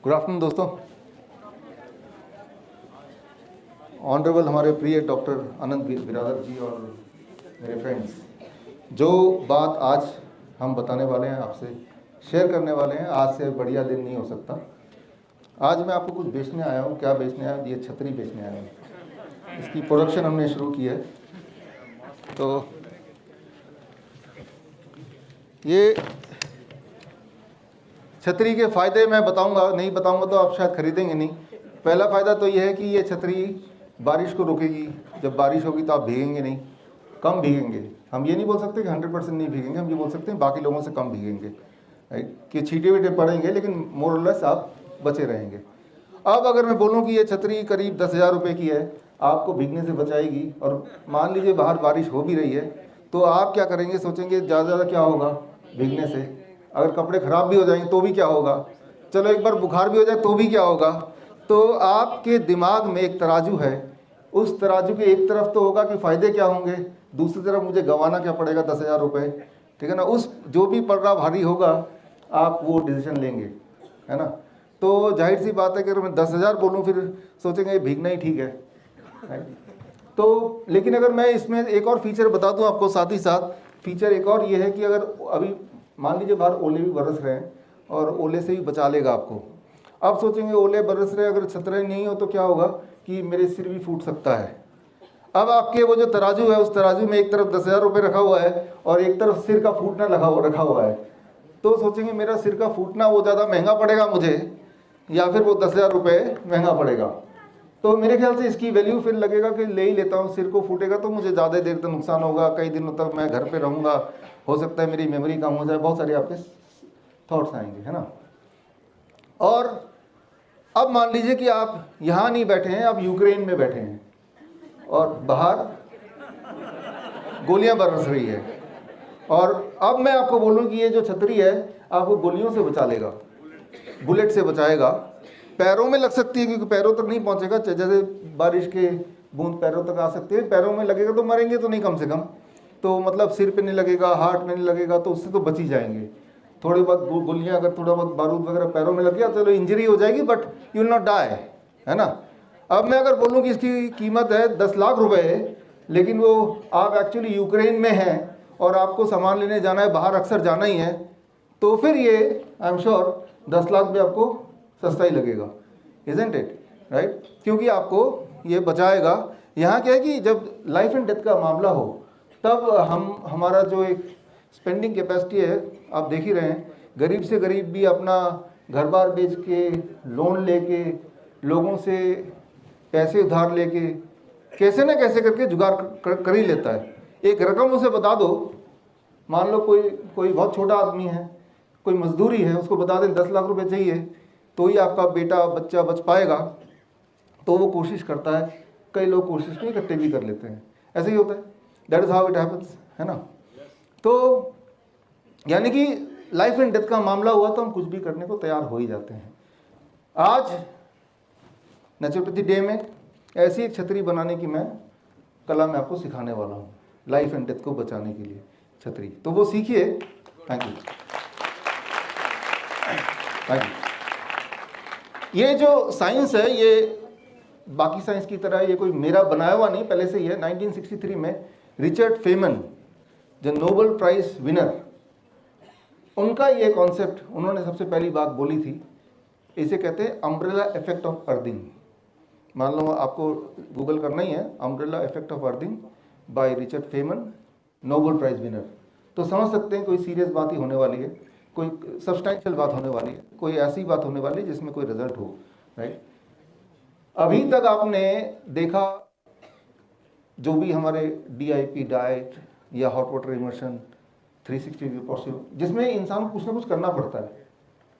Good afternoon दोस्तों। Honourable हमारे प्रिय डॉक्टर अनंत बिरादर जी और मेरे फ्रेंड्स, जो बात आज हम बताने वाले हैं, आपसे शेयर करने वाले हैं, आज से बढ़िया दिन नहीं हो सकता। आज मैं आपको कुछ बेचने आया हूँ। क्या बेचने आया हूँ? ये छतरी बेचने आया हूँ। इसकी प्रोडक्शन हमने शुरू की है। तो ये छतरी के फ़ायदे मैं बताऊंगा, नहीं बताऊंगा तो आप शायद खरीदेंगे नहीं। पहला फ़ायदा तो ये है कि ये छतरी बारिश को रोकेगी। जब बारिश होगी तो आप भीगेंगे नहीं, कम भीगेंगे। हम ये नहीं बोल सकते कि 100% नहीं भीगेंगे, हम ये बोल सकते हैं बाकी लोगों से कम भीगेंगे, राइट, कि छींटे वीटे पड़ेंगे लेकिन मोर और लेस आप बचे रहेंगे। अब अगर मैं बोलूँ कि ये छतरी करीब 10,000 रुपये की है, आपको भीगने से बचाएगी, और मान लीजिए बाहर बारिश हो भी रही है तो आप क्या करेंगे, सोचेंगे ज़्यादा क्या होगा भीगने से, अगर कपड़े ख़राब भी हो जाएंगे तो भी क्या होगा, चलो एक बार बुखार भी हो जाए तो भी क्या होगा। तो आपके दिमाग में एक तराजू है, उस तराजू के एक तरफ तो होगा कि फ़ायदे क्या होंगे, दूसरी तरफ मुझे गंवाना क्या पड़ेगा 10,000 रुपये, ठीक है ना। उस जो भी पलड़ा भारी होगा आप वो डिसीजन लेंगे, है ना। तो जाहिर सी बात है कि अगर मैं 10,000 बोलूँ फिर सोचेंगे भीगना ही ठीक है। तो लेकिन अगर मैं इसमें एक और फीचर बता दूं आपको, साथ ही साथ फीचर एक और ये है कि अगर अभी मान लीजिए बाहर ओले भी बरस रहे हैं और ओले से भी बचा लेगा आपको। आप सोचेंगे ओले बरस रहे, अगर छतरी नहीं हो तो क्या होगा कि मेरे सिर भी फूट सकता है। अब आपके वो जो तराजू है, उस तराजू में एक तरफ 10,000 रुपये रखा हुआ है और एक तरफ सिर का फूटना रखा हुआ है। तो सोचेंगे मेरा सिर का फूटना वो ज़्यादा महंगा पड़ेगा मुझे, या फिर वो 10,000 रुपये महंगा पड़ेगा। तो मेरे ख्याल से इसकी वैल्यू फिर लगेगा कि ले ही लेता हूँ। सिर को फूटेगा तो मुझे ज़्यादा देर तक नुकसान होगा, कई दिनों तक मैं घर पे रहूँगा, हो सकता है मेरी मेमोरी कम हो जाए, बहुत सारे आपके थॉट्स आएंगे, है ना। और अब मान लीजिए कि आप यहाँ नहीं बैठे हैं, आप यूक्रेन में बैठे हैं और बाहर गोलियाँ बरस रही है, और अब मैं आपको बोलूँ कि ये जो छतरी है आपको गोलियों से बचा लेगा, बुलेट से बचाएगा। पैरों में लग सकती है क्योंकि पैरों तक नहीं पहुंचेगा, जैसे बारिश के बूंद पैरों तक आ सकती है, पैरों में लगेगा तो मरेंगे तो नहीं कम से कम, तो मतलब सिर पे नहीं लगेगा, हार्ट में नहीं लगेगा, तो उससे तो बच ही जाएंगे। थोड़ी बहुत गोलियां, अगर थोड़ा बहुत बारूद वगैरह पैरों में लग गया तो इंजरी हो जाएगी, but you will not die, है ना। अब मैं अगर बोलूँ कि इसकी कीमत है 10 लाख रुपये, लेकिन वो आप एक्चुअली यूक्रेन में हैं और आपको सामान लेने जाना है, बाहर अक्सर जाना ही है, तो फिर ये आई एम श्योर 10 लाख भी आपको सस्ता ही लगेगा, इजंट इट, राइट, क्योंकि आपको ये बचाएगा। यहाँ क्या है कि जब लाइफ एंड डेथ का मामला हो तब हमारा जो एक स्पेंडिंग कैपेसिटी है, आप देख ही रहे हैं, गरीब से गरीब भी अपना घर बार बेच के, लोन लेके, लोगों से पैसे उधार लेके, कैसे ना कैसे करके जुगाड़ कर ही लेता है। एक रकम उसे बता दो, मान लो कोई बहुत छोटा आदमी है, कोई मजदूरी है, उसको बता दें 10 लाख रुपए चाहिए तो ही आपका बेटा बच्चा बच पाएगा, तो वो कोशिश करता है। कई लोग कोशिश नहीं करते भी कर लेते हैं, ऐसे ही होता है, that is how it happens, है ना। तो यानी कि लाइफ एंड डेथ का मामला हुआ तो हम कुछ भी करने को तैयार हो ही जाते हैं। आज नेचुरोपैथी डे में ऐसी एक छतरी बनाने की मैं कला में आपको सिखाने वाला हूँ, लाइफ एंड डेथ को बचाने के लिए छतरी, तो वो सीखिए। Thank you, thank you. ये जो साइंस है, ये बाकी साइंस की तरह ये कोई मेरा बनाया हुआ नहीं, पहले से ही है। 1963 में रिचर्ड फेमन, जो नोबेल प्राइज विनर, उनका ये कॉन्सेप्ट उन्होंने सबसे पहली बात बोली थी। इसे कहते हैं अम्ब्रेला इफेक्ट ऑफ अर्थिंग। मान लो आपको गूगल करना ही है, umbrella effect of earthing by Richard Feynman, Nobel prize winner, तो समझ सकते हैं कोई सीरियस बात ही होने वाली है, कोई सब्सटैंशियल बात होने वाली है, कोई ऐसी बात होने वाली है जिसमें कोई रिजल्ट हो, राइट। अभी तक आपने देखा जो भी हमारे DIP डाइट या hot water immersion 360 degree possible, जिसमें इंसान को कुछ ना कुछ करना पड़ता है,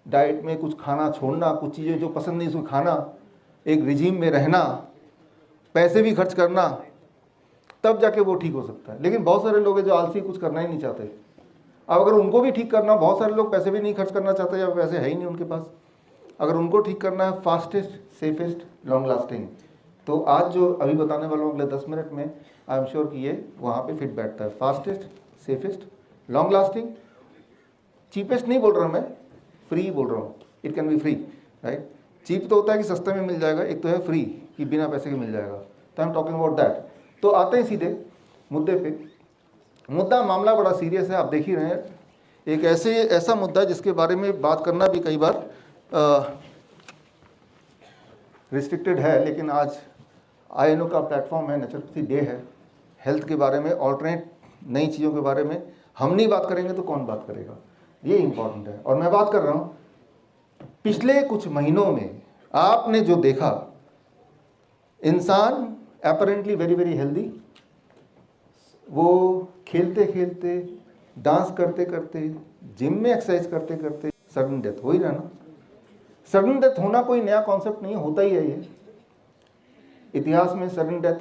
डाइट में कुछ खाना छोड़ना, कुछ चीज़ें जो पसंद नहीं उसको खाना, एक रिजीम में रहना, पैसे भी खर्च करना, तब जाके वो ठीक हो सकता है। लेकिन बहुत सारे लोग हैं जो आलसी, कुछ करना ही नहीं चाहते। अब अगर उनको भी ठीक करना, बहुत सारे लोग पैसे भी नहीं खर्च करना चाहते या पैसे है ही नहीं उनके पास, अगर उनको ठीक करना है फास्टेस्ट, सेफेस्ट, लॉन्ग लास्टिंग, तो आज जो अभी बताने वाला हूँ अगले 10 मिनट में, आई एम श्योर कि ये वहाँ पे फिट बैठता है। Fastest, safest, long lasting, cheapest नहीं बोल रहा हूँ मैं, फ्री बोल रहा हूँ, it can be free, right. Cheap तो होता है कि सस्ते में मिल जाएगा, एक तो है फ्री कि बिना पैसे के मिल जाएगा। तो I am talking about that. तो आते हैं सीधे मुद्दे पे। मुद्दा मामला बड़ा सीरियस है, आप देख ही रहे हैं। एक ऐसा मुद्दा जिसके बारे में बात करना भी कई बार रिस्ट्रिक्टेड है, लेकिन आज INO का प्लेटफॉर्म है, नेचुरोपैथी डे है, हेल्थ के बारे में, ऑल्टरनेट नई चीज़ों के बारे में हम नहीं बात करेंगे तो कौन बात करेगा, ये इम्पॉर्टेंट है। और मैं बात कर रहा हूँ पिछले कुछ महीनों में आपने जो देखा, इंसान अपरेंटली वेरी वेरी हेल्दी, वो खेलते खेलते, डांस करते करते, जिम में एक्सरसाइज करते करते सडन डेथ हो ही रहा ना। सडन डेथ होना कोई नया कॉन्सेप्ट नहीं है, होता ही है ये। इतिहास में sudden death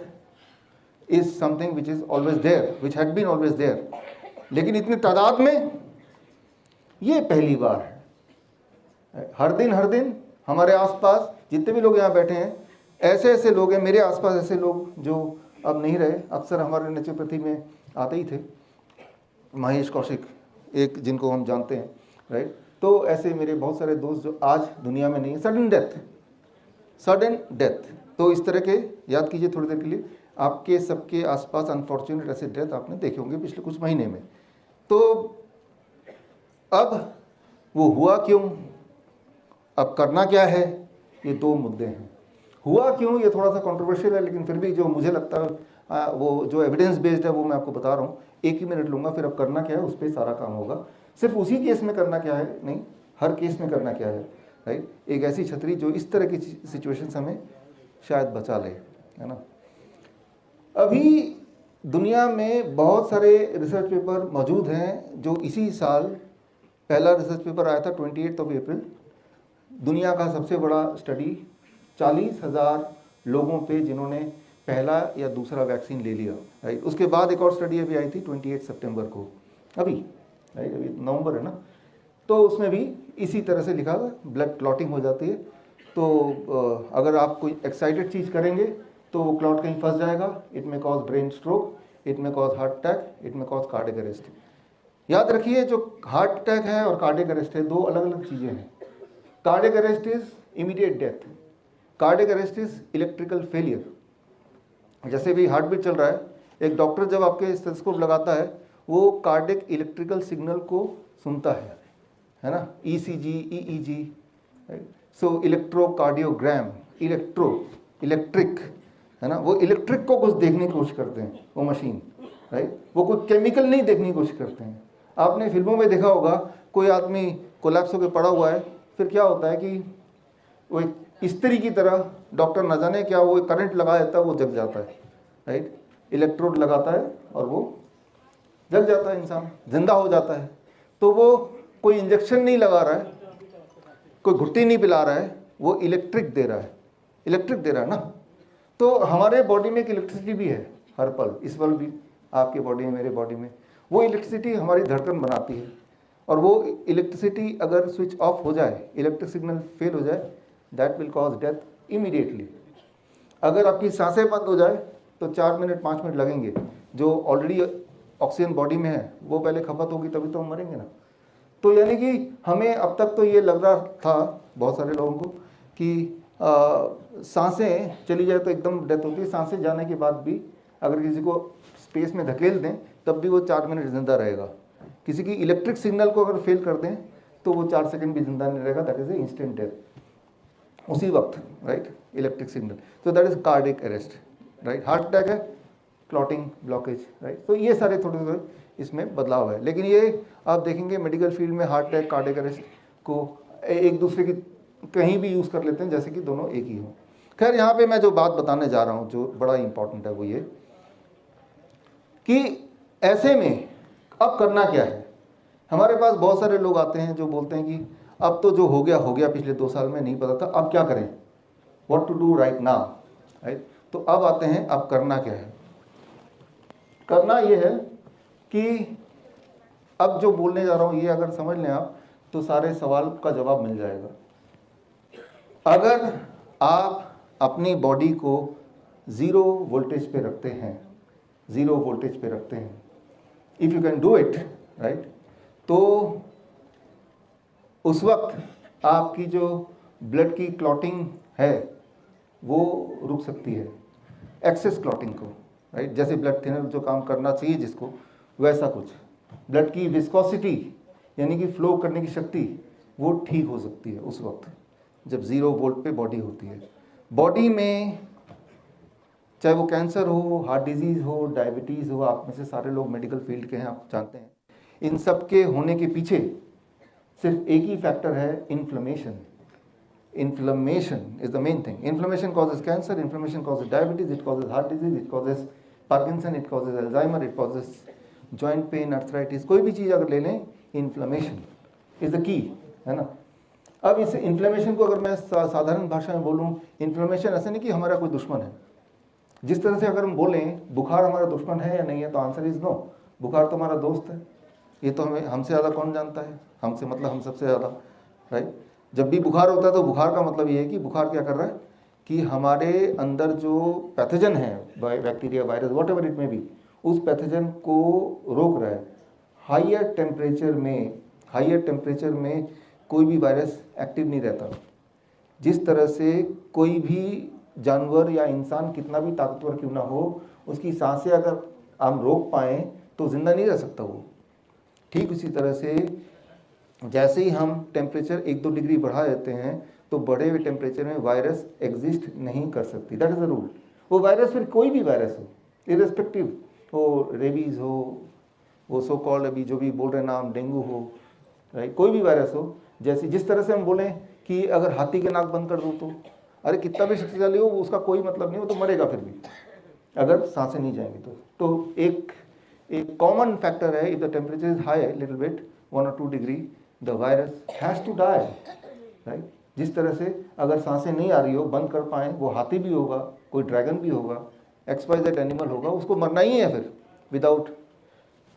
is something which is always there, which had been always there, लेकिन इतनी तादाद में ये पहली बार है। हर दिन हमारे आसपास जितने भी लोग यहाँ बैठे हैं, ऐसे लोग हैं, मेरे आसपास ऐसे लोग जो अब नहीं रहे, अक्सर हमारे नेचुरोपैथी में आते ही थे। महेश कौशिक एक, जिनको हम जानते हैं, राइट। तो ऐसे मेरे बहुत सारे दोस्त जो आज दुनिया में नहीं है। सडन डेथ, तो इस तरह के याद कीजिए थोड़ी देर के लिए, आपके सबके आसपास अनफॉर्चुनेट ऐसे डेथ आपने देखे होंगे पिछले कुछ महीने में। तो अब वो हुआ क्यों, अब करना क्या है, ये दो मुद्दे हैं। हुआ क्यों ये थोड़ा सा कंट्रोवर्शियल है, लेकिन फिर भी जो मुझे लगता है वो जो एविडेंस बेस्ड है वो मैं आपको बता रहा हूँ। एक ही मिनट लूँगा, फिर अब करना क्या है उस पर सारा काम होगा। सिर्फ उसी केस में करना क्या है नहीं, हर केस में करना क्या है, राइट। एक ऐसी छतरी जो इस तरह की सिचुएशन हमें शायद बचा ले, है ना। अभी दुनिया में बहुत सारे रिसर्च पेपर मौजूद हैं जो इसी साल, पहला रिसर्च पेपर आया था 28 अप्रैल, दुनिया का सबसे बड़ा स्टडी, 40,000 लोगों पे जिन्होंने पहला या दूसरा वैक्सीन ले लिया, राइट। उसके बाद एक और स्टडी अभी आई थी 28 सितंबर को, अभी राइट, अभी नवंबर है ना। तो उसमें भी इसी तरह से लिखा, ब्लड क्लॉटिंग हो जाती है। तो अगर आप कोई एक्साइटेड चीज़ करेंगे तो वो क्लॉट कहीं फंस जाएगा, इट में कॉज ब्रेन स्ट्रोक, इट में कॉज हार्ट अटैक, इट में कॉज कार्डियक अरेस्ट। याद रखिए, जो हार्ट अटैक है और कार्डियक अरेस्ट है, दो अलग अलग चीज़ें हैं। Cardiac arrest is immediate death, cardiac arrest is electrical failure. जैसे भी हार्ट बीट चल रहा है, एक डॉक्टर जब आपके स्टेथोस्कोप लगाता है, वो कार्डियक इलेक्ट्रिकल सिग्नल को सुनता है ना, ECG, EEG, सो इलेक्ट्रोकार्डियोग्राम, इलेक्ट्रिक, है ना, वो इलेक्ट्रिक को कुछ देखने की कोशिश करते हैं वो मशीन, राइट। वो कोई केमिकल नहीं देखने की कोशिश करते हैं। आपने फिल्मों में देखा होगा, कोई आदमी कोलैप्स होकर पड़ा हुआ है, फिर क्या होता है कि वो एक इस्त्री की तरह डॉक्टर न जाने क्या वो करंट लगा देता है, वो जग जाता है, राइट। इलेक्ट्रोड लगाता है और वो जग जाता है, इंसान जिंदा हो जाता है। तो वो कोई इंजेक्शन नहीं लगा रहा है, कोई घुट्टी नहीं पिला रहा है, वो इलेक्ट्रिक दे रहा है ना। तो हमारे बॉडी में एक इलेक्ट्रिसिटी भी है हर पल, इस पल भी आपके बॉडी में, मेरे बॉडी में। वो इलेक्ट्रिसिटी हमारी धड़कन बनाती है, और वो इलेक्ट्रिसिटी अगर स्विच ऑफ हो जाए, इलेक्ट्रिक सिग्नल फेल हो जाए, that will cause death immediately. अगर आपकी सांसें बंद हो जाए तो 4 मिनट 5 मिनट लगेंगे, जो ऑलरेडी ऑक्सीजन बॉडी में है वो पहले खपत होगी, तभी तो हम मरेंगे ना। तो यानी कि हमें अब तक तो ये लग रहा था बहुत सारे लोगों को कि सांसें चली जाए तो एकदम डेथ होती है, सांसें जाने के बाद भी अगर किसी को स्पेस में धकेल दें तब भी वो 4 मिनट जिंदा रहेगा। किसी की इलेक्ट्रिक सिग्नल को अगर फेल कर दें तो वो 4 सेकंड भी जिंदा नहीं रहेगा, that is a instant death उसी वक्त, राइट, इलेक्ट्रिक सिग्नल। तो that is cardiac arrest, right. Heart attack है, क्लॉटिंग, ब्लॉकेज, राइट। तो ये सारे थोड़े थोड़े इसमें बदलाव है, लेकिन ये आप देखेंगे मेडिकल फील्ड में हार्ट अटैक, कार्डियक अरेस्ट को एक दूसरे की कहीं भी यूज़ कर लेते हैं जैसे कि दोनों एक ही हो। खैर, यहाँ पे मैं जो बात बताने जा रहा हूँ जो बड़ा इंपॉर्टेंट है वो ये कि ऐसे में अब करना क्या है। हमारे पास बहुत सारे लोग आते हैं जो बोलते हैं कि अब तो जो हो गया पिछले 2 साल में नहीं पता था, अब क्या करें, what to do right now, right. तो अब आते हैं, अब करना क्या है। करना ये है कि अब जो बोलने जा रहा हूँ ये अगर समझ लें आप तो सारे सवाल का जवाब मिल जाएगा। अगर आप अपनी बॉडी को 0 वोल्टेज पे रखते हैं, 0 वोल्टेज पे रखते हैं, if you can do it, right, तो उस वक्त आपकी जो ब्लड की क्लॉटिंग है वो रुक सकती है, एक्सेस क्लॉटिंग को, राइट, जैसे ब्लड थिनर जो काम करना चाहिए जिसको, वैसा कुछ। ब्लड की विस्कोसिटी यानी कि फ्लो करने की शक्ति वो ठीक हो सकती है उस वक्त जब 0 वोल्ट पे बॉडी होती है। बॉडी में चाहे वो कैंसर हो, हार्ट डिजीज़ हो, डायबिटीज़ हो, आप में से सारे लोग मेडिकल फील्ड के हैं, आप जानते हैं, इन सब के होने के पीछे सिर्फ एक ही फैक्टर है, inflammation. Inflammation is the main thing. Inflammation causes cancer, inflammation causes diabetes, it causes heart disease, it causes Parkinson, it causes Alzheimer, it causes joint pain, arthritis. कोई भी चीज़ अगर ले लें, inflammation is the key, है ना। अब इस inflammation को अगर मैं साधारण भाषा में बोलूँ, inflammation ऐसा नहीं कि हमारा कोई दुश्मन है। जिस तरह से अगर हम बोलें बुखार हमारा दुश्मन है या नहीं है, तो आंसर इज नो, बुखार तो हमारा दोस्त है। ये तो हमें हमसे ज़्यादा कौन जानता है, हमसे मतलब हम सबसे ज़्यादा, राइट। जब भी बुखार होता है तो बुखार का मतलब ये है कि बुखार क्या कर रहा है कि हमारे अंदर जो पैथोजन है, bacteria, virus, what ever it में भी, उस पैथोजन को रोक रहा है। हाइयर टेम्परेचर में कोई भी वायरस एक्टिव नहीं रहता। जिस तरह से कोई भी जानवर या इंसान कितना भी ताकतवर क्यों ना हो, उसकी सांसें अगर हम रोक पाएँ तो जिंदा नहीं रह सकता वो। ठीक उसी तरह से जैसे ही हम टेम्परेचर 1-2 डिग्री बढ़ा देते हैं तो बढ़े हुए टेम्परेचर में वायरस एग्जिस्ट नहीं कर सकती। That is the rule. वो वायरस फिर कोई भी वायरस हो, इरेस्पेक्टिव हो, रेबीज़ हो, वो सो कॉल्ड अभी जो भी बोल रहे नाम, डेंगू हो, राइट, कोई भी वायरस हो। जैसे जिस तरह से हम बोलें कि अगर हाथी के नाक बंद कर दो तो अरे कितना भी शक्तिशाली हो उसका कोई मतलब नहीं, वो तो मरेगा फिर भी अगर सांसें नहीं जाएंगी तो एक कॉमन फैक्टर है, if the temperature is high little bit 1 or 2 degree, the virus has to die, right. जिस तरह से अगर सांसें नहीं आ रही हो, बंद कर पाएँ, वो हाथी भी होगा, कोई ड्रैगन भी होगा, XYZ एनिमल होगा, उसको मरना ही है फिर without,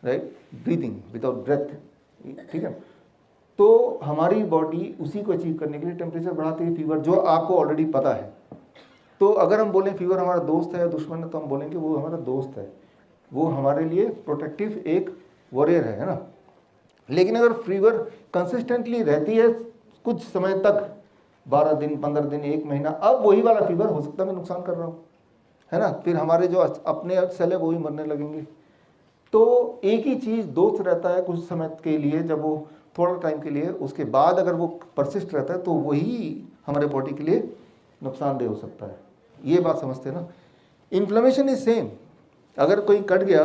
right, breathing, without breath, ठीक है। तो हमारी बॉडी उसी को अचीव करने के लिए टेम्परेचर बढ़ाती है, फीवर, जो आपको ऑलरेडी पता है। तो अगर हम बोलें फीवर हमारा दोस्त है या दुश्मन है, तो हम बोलेंगे वो हमारा दोस्त है, वो हमारे लिए प्रोटेक्टिव एक वॉरियर है ना। लेकिन अगर फीवर कंसिस्टेंटली रहती है कुछ समय तक, 12 दिन, 15 दिन, 1 महीना, अब वही वाला फीवर हो सकता है मैं नुकसान कर रहा हूँ, है ना। फिर हमारे जो अपने सेल है वो ही मरने लगेंगे। तो एक ही चीज़ दोस्त रहता है कुछ समय के लिए, जब वो थोड़ा टाइम के लिए, उसके बाद अगर वो परसिस्ट रहता है तो वही हमारे बॉडी के लिए नुकसानदेह हो सकता है। ये बात समझते हैं ना। Inflammation is same. अगर कोई कट गया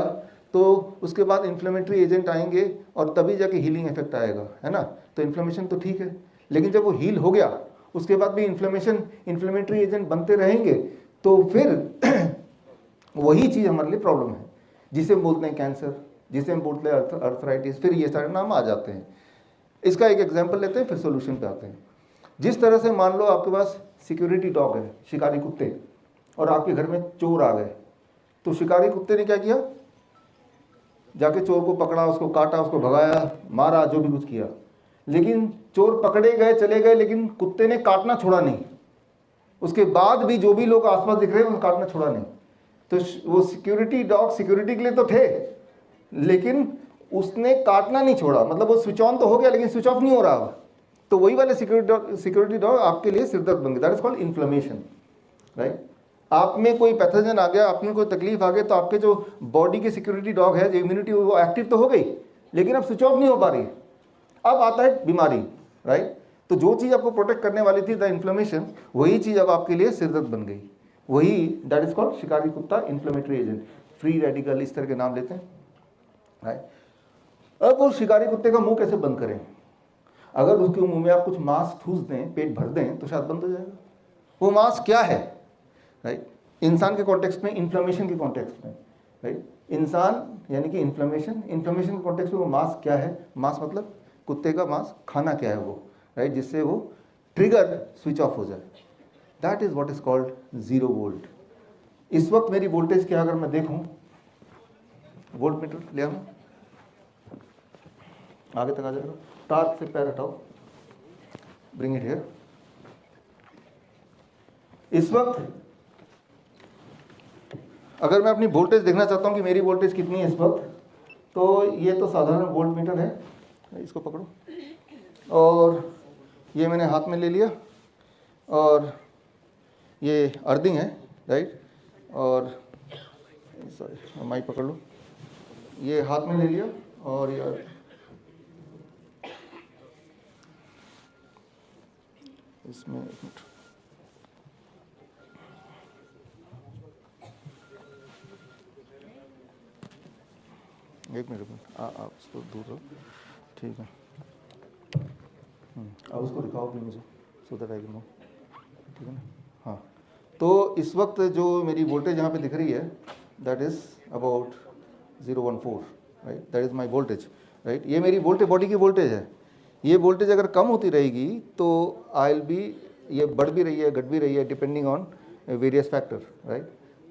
तो उसके बाद इन्फ्लेमेटरी एजेंट आएंगे और तभी जाके हीलिंग इफेक्ट आएगा, है ना। तो इन्फ्लेमेशन तो ठीक है, लेकिन जब वो हील हो गया उसके बाद भी इन्फ्लेमेटरी एजेंट बनते रहेंगे तो फिर वही चीज़ हमारे लिए प्रॉब्लम है, जिसे हम बोलते हैं कैंसर, जिसे हम बोलते हैं अर्थराइटिस, फिर ये सारे नाम आ जाते हैं। इसका एक एग्जाम्पल लेते हैं, फिर सोल्यूशन पे आते हैं। जिस तरह से मान लो आपके पास सिक्योरिटी डॉग है, शिकारी कुत्ते, और आपके घर में चोर आ गए, तो शिकारी कुत्ते ने क्या किया, जाके चोर को पकड़ा, उसको काटा, उसको भगाया, मारा, जो भी कुछ किया। लेकिन चोर पकड़े गए, चले गए, लेकिन कुत्ते ने काटना छोड़ा नहीं। उसके बाद भी जो भी लोग आसपास दिख रहे हैं उन्हें काटना छोड़ा नहीं। तो वो सिक्योरिटी डॉग सिक्योरिटी के लिए तो थे, लेकिन उसने काटना नहीं छोड़ा। मतलब वो स्विच ऑन तो हो गया लेकिन स्विच ऑफ नहीं हो रहा। तो वही वाले सिक्योरिटी डॉग आपके लिए सिरदर्द बन गया। That is called inflammation, right. आप में कोई पैथोजन आ गया, आप में कोई तकलीफ आ गई, तो आपके जो बॉडी के सिक्योरिटी डॉग है, जो इम्यूनिटी, वो एक्टिव तो हो गई, लेकिन अब स्विच ऑफ नहीं हो पा रही। अब आता है बीमारी, राइट। तो जो चीज़ आपको प्रोटेक्ट करने वाली थी, द इन्फ्लेमेशन, वही चीज़ अब आपके लिए सिरदर्द बन गई। वही दैट इज कॉल्ड शिकारी कुत्ता इन्फ्लेमेटरी एजेंट, फ्री रेडिकल, इस तरह के नाम लेते हैं, राइट। अब वो शिकारी कुत्ते का मुंह कैसे बंद करें? अगर उसके मुंह में आप कुछ मांस ठूस दें, पेट भर दें, तो शायद बंद हो जाएगा। वो मांस क्या है, राइट। इंसान के कॉन्टेक्स्ट में, इन्फ्लेमेशन के कॉन्टेक्स्ट में, राइट। इंसान यानी कि इन्फ्लेमेशन के कॉन्टेक्स्ट में वो मांस क्या है? मांस मतलब कुत्ते का मांस, खाना क्या है वो, राइट, जिससे वो ट्रिगर स्विच ऑफ हो जाए। That is what is called 0 volt. इस वक्त मेरी वोल्टेज क्या, अगर मैं देखूं, वोल्ट मीटर ले आऊं, आगे तक आ जाएगा, टार्क से पैर हटाओ, ब्रिंग इट हियर। इस वक्त अगर मैं अपनी वोल्टेज देखना चाहता हूं कि मेरी वोल्टेज कितनी है इस वक्त, तो ये तो साधारण वोल्ट मीटर है, इसको पकड़ो, और ये मैंने हाथ में ले लिया, और ये अर्थिंग है, राइट। और सॉरी माइक पकड़ लो, ये हाथ में ले लिया और ये इसमें एक मिनट आप उसको दूर रहो, ठीक है। अब उसको दिखाओ भी मुझे, सो दैट आई नो, ठीक है ना। हाँ, तो इस वक्त जो मेरी वोल्टेज यहाँ पे दिख रही है, that is about 014, right, that is my voltage, right. ये मेरी वोल्टेज, बॉडी की वोल्टेज है। ये वोल्टेज अगर कम होती रहेगी तो आई विल बी, ये बढ़ भी रही है, घट भी रही है, depending on various factor, right.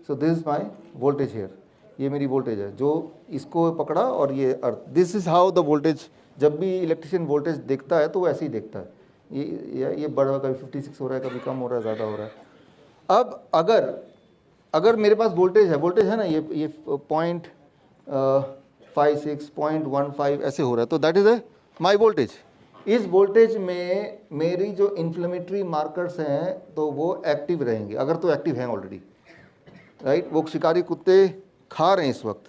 So this is my voltage here, ये मेरी वोल्टेज है जो इसको पकड़ा और ये earth. This is how the voltage, जब भी इलेक्ट्रिशियन वोल्टेज देखता है तो वो ऐसे ही देखता है, ये बढ़, कभी 56 हो रहा है, कभी कम हो रहा है, ज़्यादा हो रहा है। अब अगर मेरे पास वोल्टेज है ना, ये 0.56, 0.15 ऐसे हो रहा है, तो that is a my voltage. इस वोल्टेज में मेरी जो इन्फ्लेमेटरी मार्कर्स हैं तो वो एक्टिव रहेंगे, अगर तो एक्टिव हैं ऑलरेडी, राइट। वो शिकारी कुत्ते खा रहे हैं इस वक्त,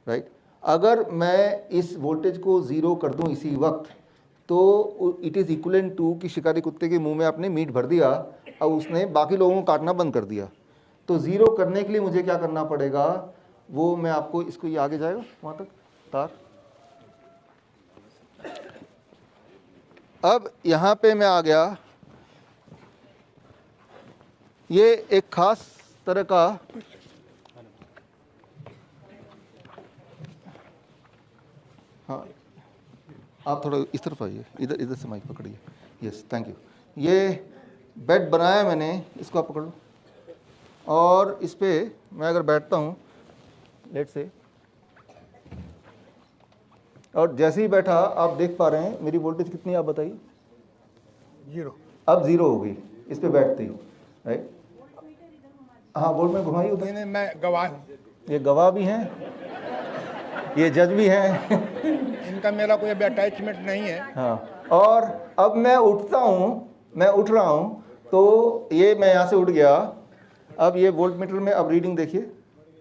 राइट। अगर मैं इस वोल्टेज को ज़ीरो कर दूं इसी वक्त, तो इट इज़ इक्वलेंट टू कि शिकारी कुत्ते के मुंह में आपने मीट भर दिया, अब उसने बाकी लोगों को काटना बंद कर दिया। तो ज़ीरो करने के लिए मुझे क्या करना पड़ेगा, वो मैं आपको, इसको ये आगे जाएगा वहाँ तक तार। अब यहाँ पे मैं आ गया, ये एक ख़ास तरह का हाँ, आप थोड़ा इस तरफ आइए, इधर से माइक पकड़िए, यस थैंक यू। ये बेड बनाया मैंने, इसको आप पकड़ लो, और इस पर मैं अगर बैठता हूँ लेट से, और जैसे ही बैठा आप देख पा रहे हैं मेरी वोल्टेज कितनी है, आप बताइए। 0। अब 0 हो गई इस पर बैठते ही, राइट। हाँ, बोर्ड में घुमाइए उधर। नहीं, मैं गवाह हूँ। ये गवाह भी हैं, ये जज भी हैं। इनका मेरा कोई अभी अटैचमेंट नहीं है। हाँ, और अब मैं उठता हूँ, मैं उठ रहा हूँ, तो ये मैं यहाँ से उठ गया। अब ये वोल्ट मीटर में अब रीडिंग देखिए,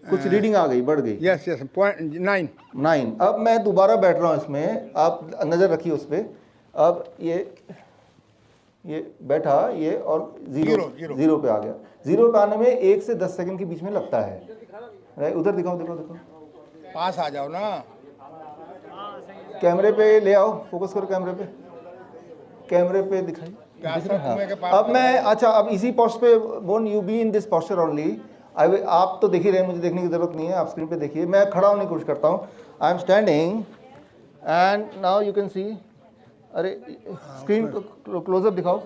कुछ रीडिंग आ गई, बढ़ गई। यस 0.9। अब मैं दोबारा बैठ रहा हूँ इसमें, आप नज़र रखिए उस पर। अब ये बैठा ये, और जीरो पे आ गया। 0 पे आने में 1 से 10 सेकंड के बीच में लगता है, राइट। उधर दिखाओ, देखो पास आ जाओ ना, कैमरे पे ले आओ, फोकस करो कैमरे पे दिखाइए। अब मैं, अच्छा, अब इसी पोस्ट पे, won't you be in this posture only. आप तो देख ही रहे हैं, मुझे देखने की जरूरत नहीं है, आप स्क्रीन पे देखिए। मैं खड़ा होने की कोशिश करता हूँ, I am standing and now you can see. अरे स्क्रीन क्लोजअप दिखाओ।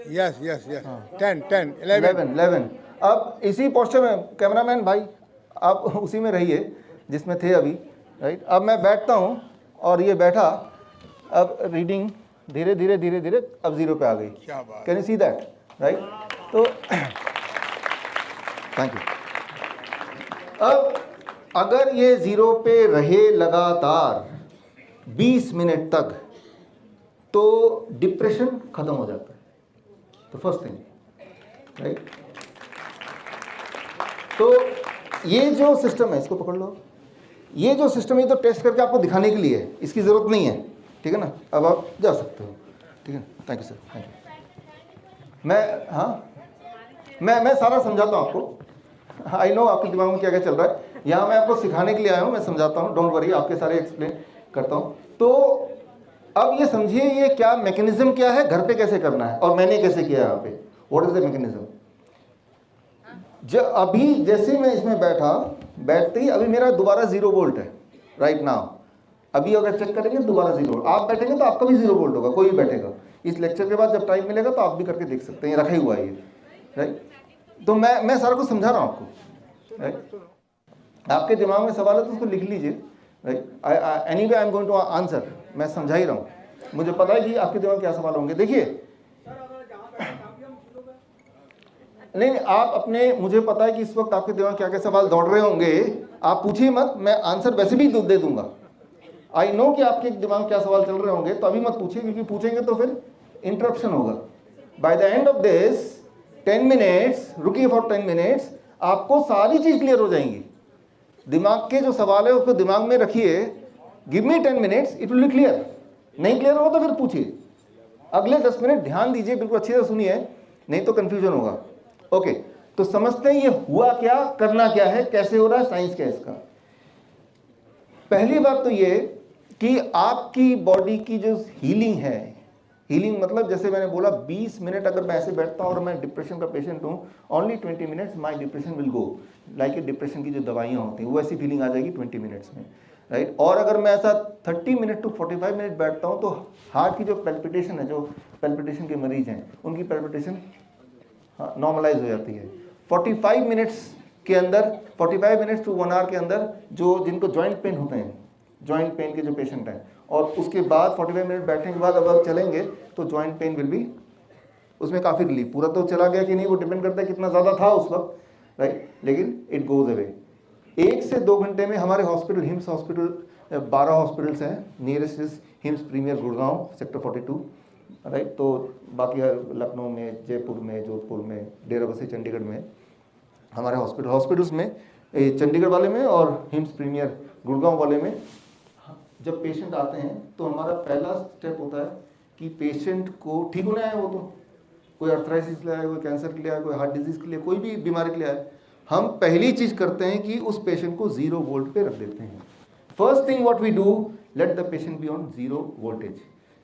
यस 10 11। अब इसी पोस्चर में, कैमरामैन भाई आप उसी में रहिए जिसमें थे अभी, राइट। अब मैं बैठता हूँ और ये बैठा, अब रीडिंग धीरे धीरे अब 0 पे आ गई। Can you see that, right. तो थैंक यू। अब अगर ये 0 पे रहे लगातार 20 मिनट तक, तो डिप्रेशन खत्म हो जाता है, तो फर्स्ट थिंग, राइट। तो ये जो सिस्टम है, इसको पकड़ लो, ये जो सिस्टम है, तो टेस्ट करके आपको दिखाने के लिए है, इसकी ज़रूरत नहीं है, ठीक है ना। अब आप जा सकते हो, ठीक है। Thank you sir, thank you. मैं सारा समझाता हूँ आपको। आई नो आपके दिमाग में क्या क्या चल रहा है, यहाँ मैं आपको सिखाने के लिए आया हूँ, मैं समझाता हूँ, डोंट वरी, आपके सारे एक्सप्लेन करता हूँ। तो अब ये समझिए, ये क्या मैकेनिज्म क्या है, घर पे कैसे करना है, और मैंने कैसे किया यहाँ पे, व्हाट इज द मैकेनिज्म। अभी जैसे मैं इसमें बैठते ही अभी मेरा दोबारा 0 वोल्ट है, राइट नाउ। अभी अगर चेक करेंगे दोबारा 0, आप बैठेंगे तो आपका भी 0 वोल्ट होगा, कोई भी बैठेगा। इस लेक्चर के बाद जब टाइम मिलेगा तो आप भी करके देख सकते हैं, रखा ही हुआ है ये, राइट। तो मैं सारा कुछ समझा रहा हूँ आपको, राइट। आपके दिमाग में सवाल है तो उसको लिख लीजिए, right. Anyway I am going to answer, मैं समझा ही रहा हूँ, मुझे पता है कि आपके दिमाग में क्या सवाल होंगे। देखिए, नहीं, आप अपने, मुझे पता है कि इस वक्त आपके दिमाग क्या क्या सवाल दौड़ रहे होंगे, आप पूछिए मत, मैं आंसर वैसे भी दे दूंगा। आई नो कि आपके दिमाग क्या सवाल चल रहे होंगे, तो अभी मत पूछिए, क्योंकि पूछेंगे तो फिर इंटरप्शन होगा। By the end of this 10 minutes, रुकिए फॉर 10 मिनट्स, आपको सारी चीज क्लियर हो जाएंगी। दिमाग के जो सवाल है उसको दिमाग में रखिए, give me 10 minutes, it will be clear. नहीं क्लियर होगा तो फिर पूछिए। अगले 10 मिनट ध्यान दीजिए, बिल्कुल अच्छे से सुनिए, नहीं तो कंफ्यूजन होगा। ओके, तो समझते हैं ये हुआ क्या, करना क्या है, कैसे हो रहा है, साइंस क्या है इसका। पहली बात तो ये कि आपकी बॉडी की जो हीलिंग है, हीलिंग मतलब जैसे मैंने बोला 20 मिनट अगर मैं ऐसे बैठता हूँ और मैं डिप्रेशन का पेशेंट हूँ, only 20 minutes my depression will go, like a depression की जो दवाइयाँ होती हैं वो ऐसी फीलिंग आ जाएगी 20 मिनट्स में, राइट। और अगर मैं ऐसा 30 मिनट टू 45 मिनट बैठता हूँ तो हार्ट की जो पैल्पिटेशन है, जो पैल्पिटेशन के मरीज हैं उनकी पैल्पिटेशन नॉर्मलाइज हो जाती है। 45 मिनट्स के अंदर, 45 मिनट्स टू 1 आवर के अंदर जो जिनको जॉइंट पेन होते हैं, जॉइंट पेन के जो पेशेंट हैं, और उसके बाद 45 मिनट बैठने के बाद अगर चलेंगे तो जॉइंट पेन विल बी, उसमें काफ़ी रिलीफ। पूरा तो चला गया कि नहीं वो डिपेंड करता है कितना ज़्यादा था उस वक्त, राइट, लेकिन इट गोज अवे। 1 से 2 घंटे में हमारे हॉस्पिटल, हिम्स हॉस्पिटल, 12 हॉस्पिटल्स हैं, nearest is HIIMS premier Gurgaon sector 42, right. तो बाकी लखनऊ में, जयपुर में, जोधपुर में, डेराबस्सी, चंडीगढ़ में हमारे हॉस्पिटल्स में, चंडीगढ़ वाले में और हिम्स प्रीमियर गुड़गांव वाले में जब पेशेंट आते हैं तो हमारा पहला स्टेप होता है कि पेशेंट को ठीक होने आया, वो तो कोई अर्थराइटिस के लिए आया, कोई कैंसर के लिए आया, कोई हार्ट डिजीज के लिए, कोई भी बीमारी के लिए आया, हम पहली चीज करते हैं कि उस पेशेंट को 0 वोल्ट पे रख देते हैं। First thing what we do, let the patient be on 0 voltage.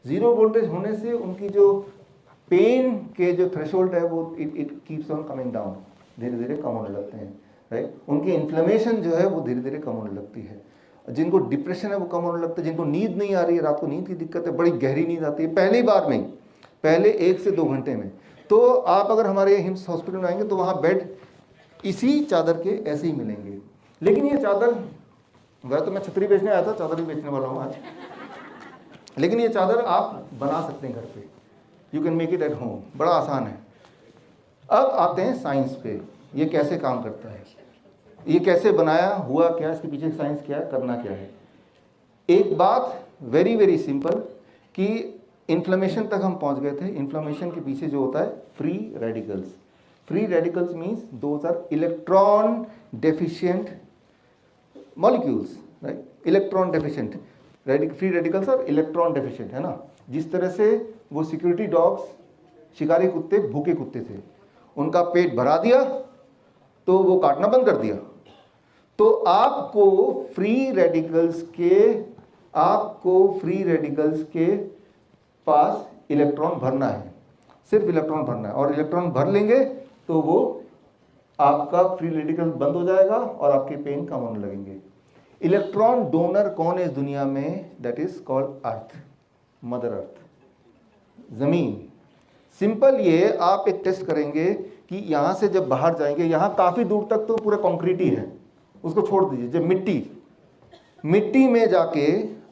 0 voltage होने से उनकी जो पेन के जो थ्रेशोल्ड है वो it keeps on coming down, धीरे धीरे कम होने लगते हैं, राइट। उनकी इन्फ्लेमेशन जो है वो धीरे धीरे कम होने लगती है। जिनको डिप्रेशन है वो कम होने लगता है। जिनको नींद नहीं आ रही है, रात को नींद की दिक्कत है, बड़ी गहरी नींद आती है पहली बार में, पहले 1 से 2 घंटे में, तो आप अगर हमारे हिम्स हॉस्पिटल में आएंगे तो वहाँ बेड इसी चादर के ऐसे ही मिलेंगे। लेकिन ये चादर, वह तो मैं छतरी बेचने आया था, चादर ही बेचने वाला हूँ आज, लेकिन ये चादर आप बना सकते हैं घर पे, you can make it at home, बड़ा आसान है। अब आते हैं साइंस पे, ये कैसे काम करता है, ये कैसे बनाया, हुआ क्या, इसके पीछे साइंस क्या है, करना क्या है। एक बात वेरी वेरी सिंपल कि इन्फ्लेमेशन तक हम पहुंच गए थे। इन्फ्लेमेशन के पीछे जो होता है free radicals. Free radicals means those are electron deficient molecules, right, electron deficient free radicals और इलेक्ट्रॉन डेफिशिएंट, है ना। जिस तरह से वो सिक्योरिटी डॉग्स, शिकारी कुत्ते, भूखे कुत्ते थे, उनका पेट भरा दिया तो वो काटना बंद कर दिया। तो आपको फ्री रेडिकल्स के पास इलेक्ट्रॉन भरना है, सिर्फ इलेक्ट्रॉन भरना है, और इलेक्ट्रॉन भर लेंगे तो वो आपका फ्री रेडिकल बंद हो जाएगा और आपके पेन कम होने लगेंगे। इलेक्ट्रॉन डोनर कौन है इस दुनिया में? That is called earth, mother earth, जमीन। सिंपल ये आप एक टेस्ट करेंगे कि यहां से जब बाहर जाएंगे, यहां काफी दूर तक तो पूरा कंक्रीट ही है, उसको छोड़ दीजिए। जब मिट्टी में जाके,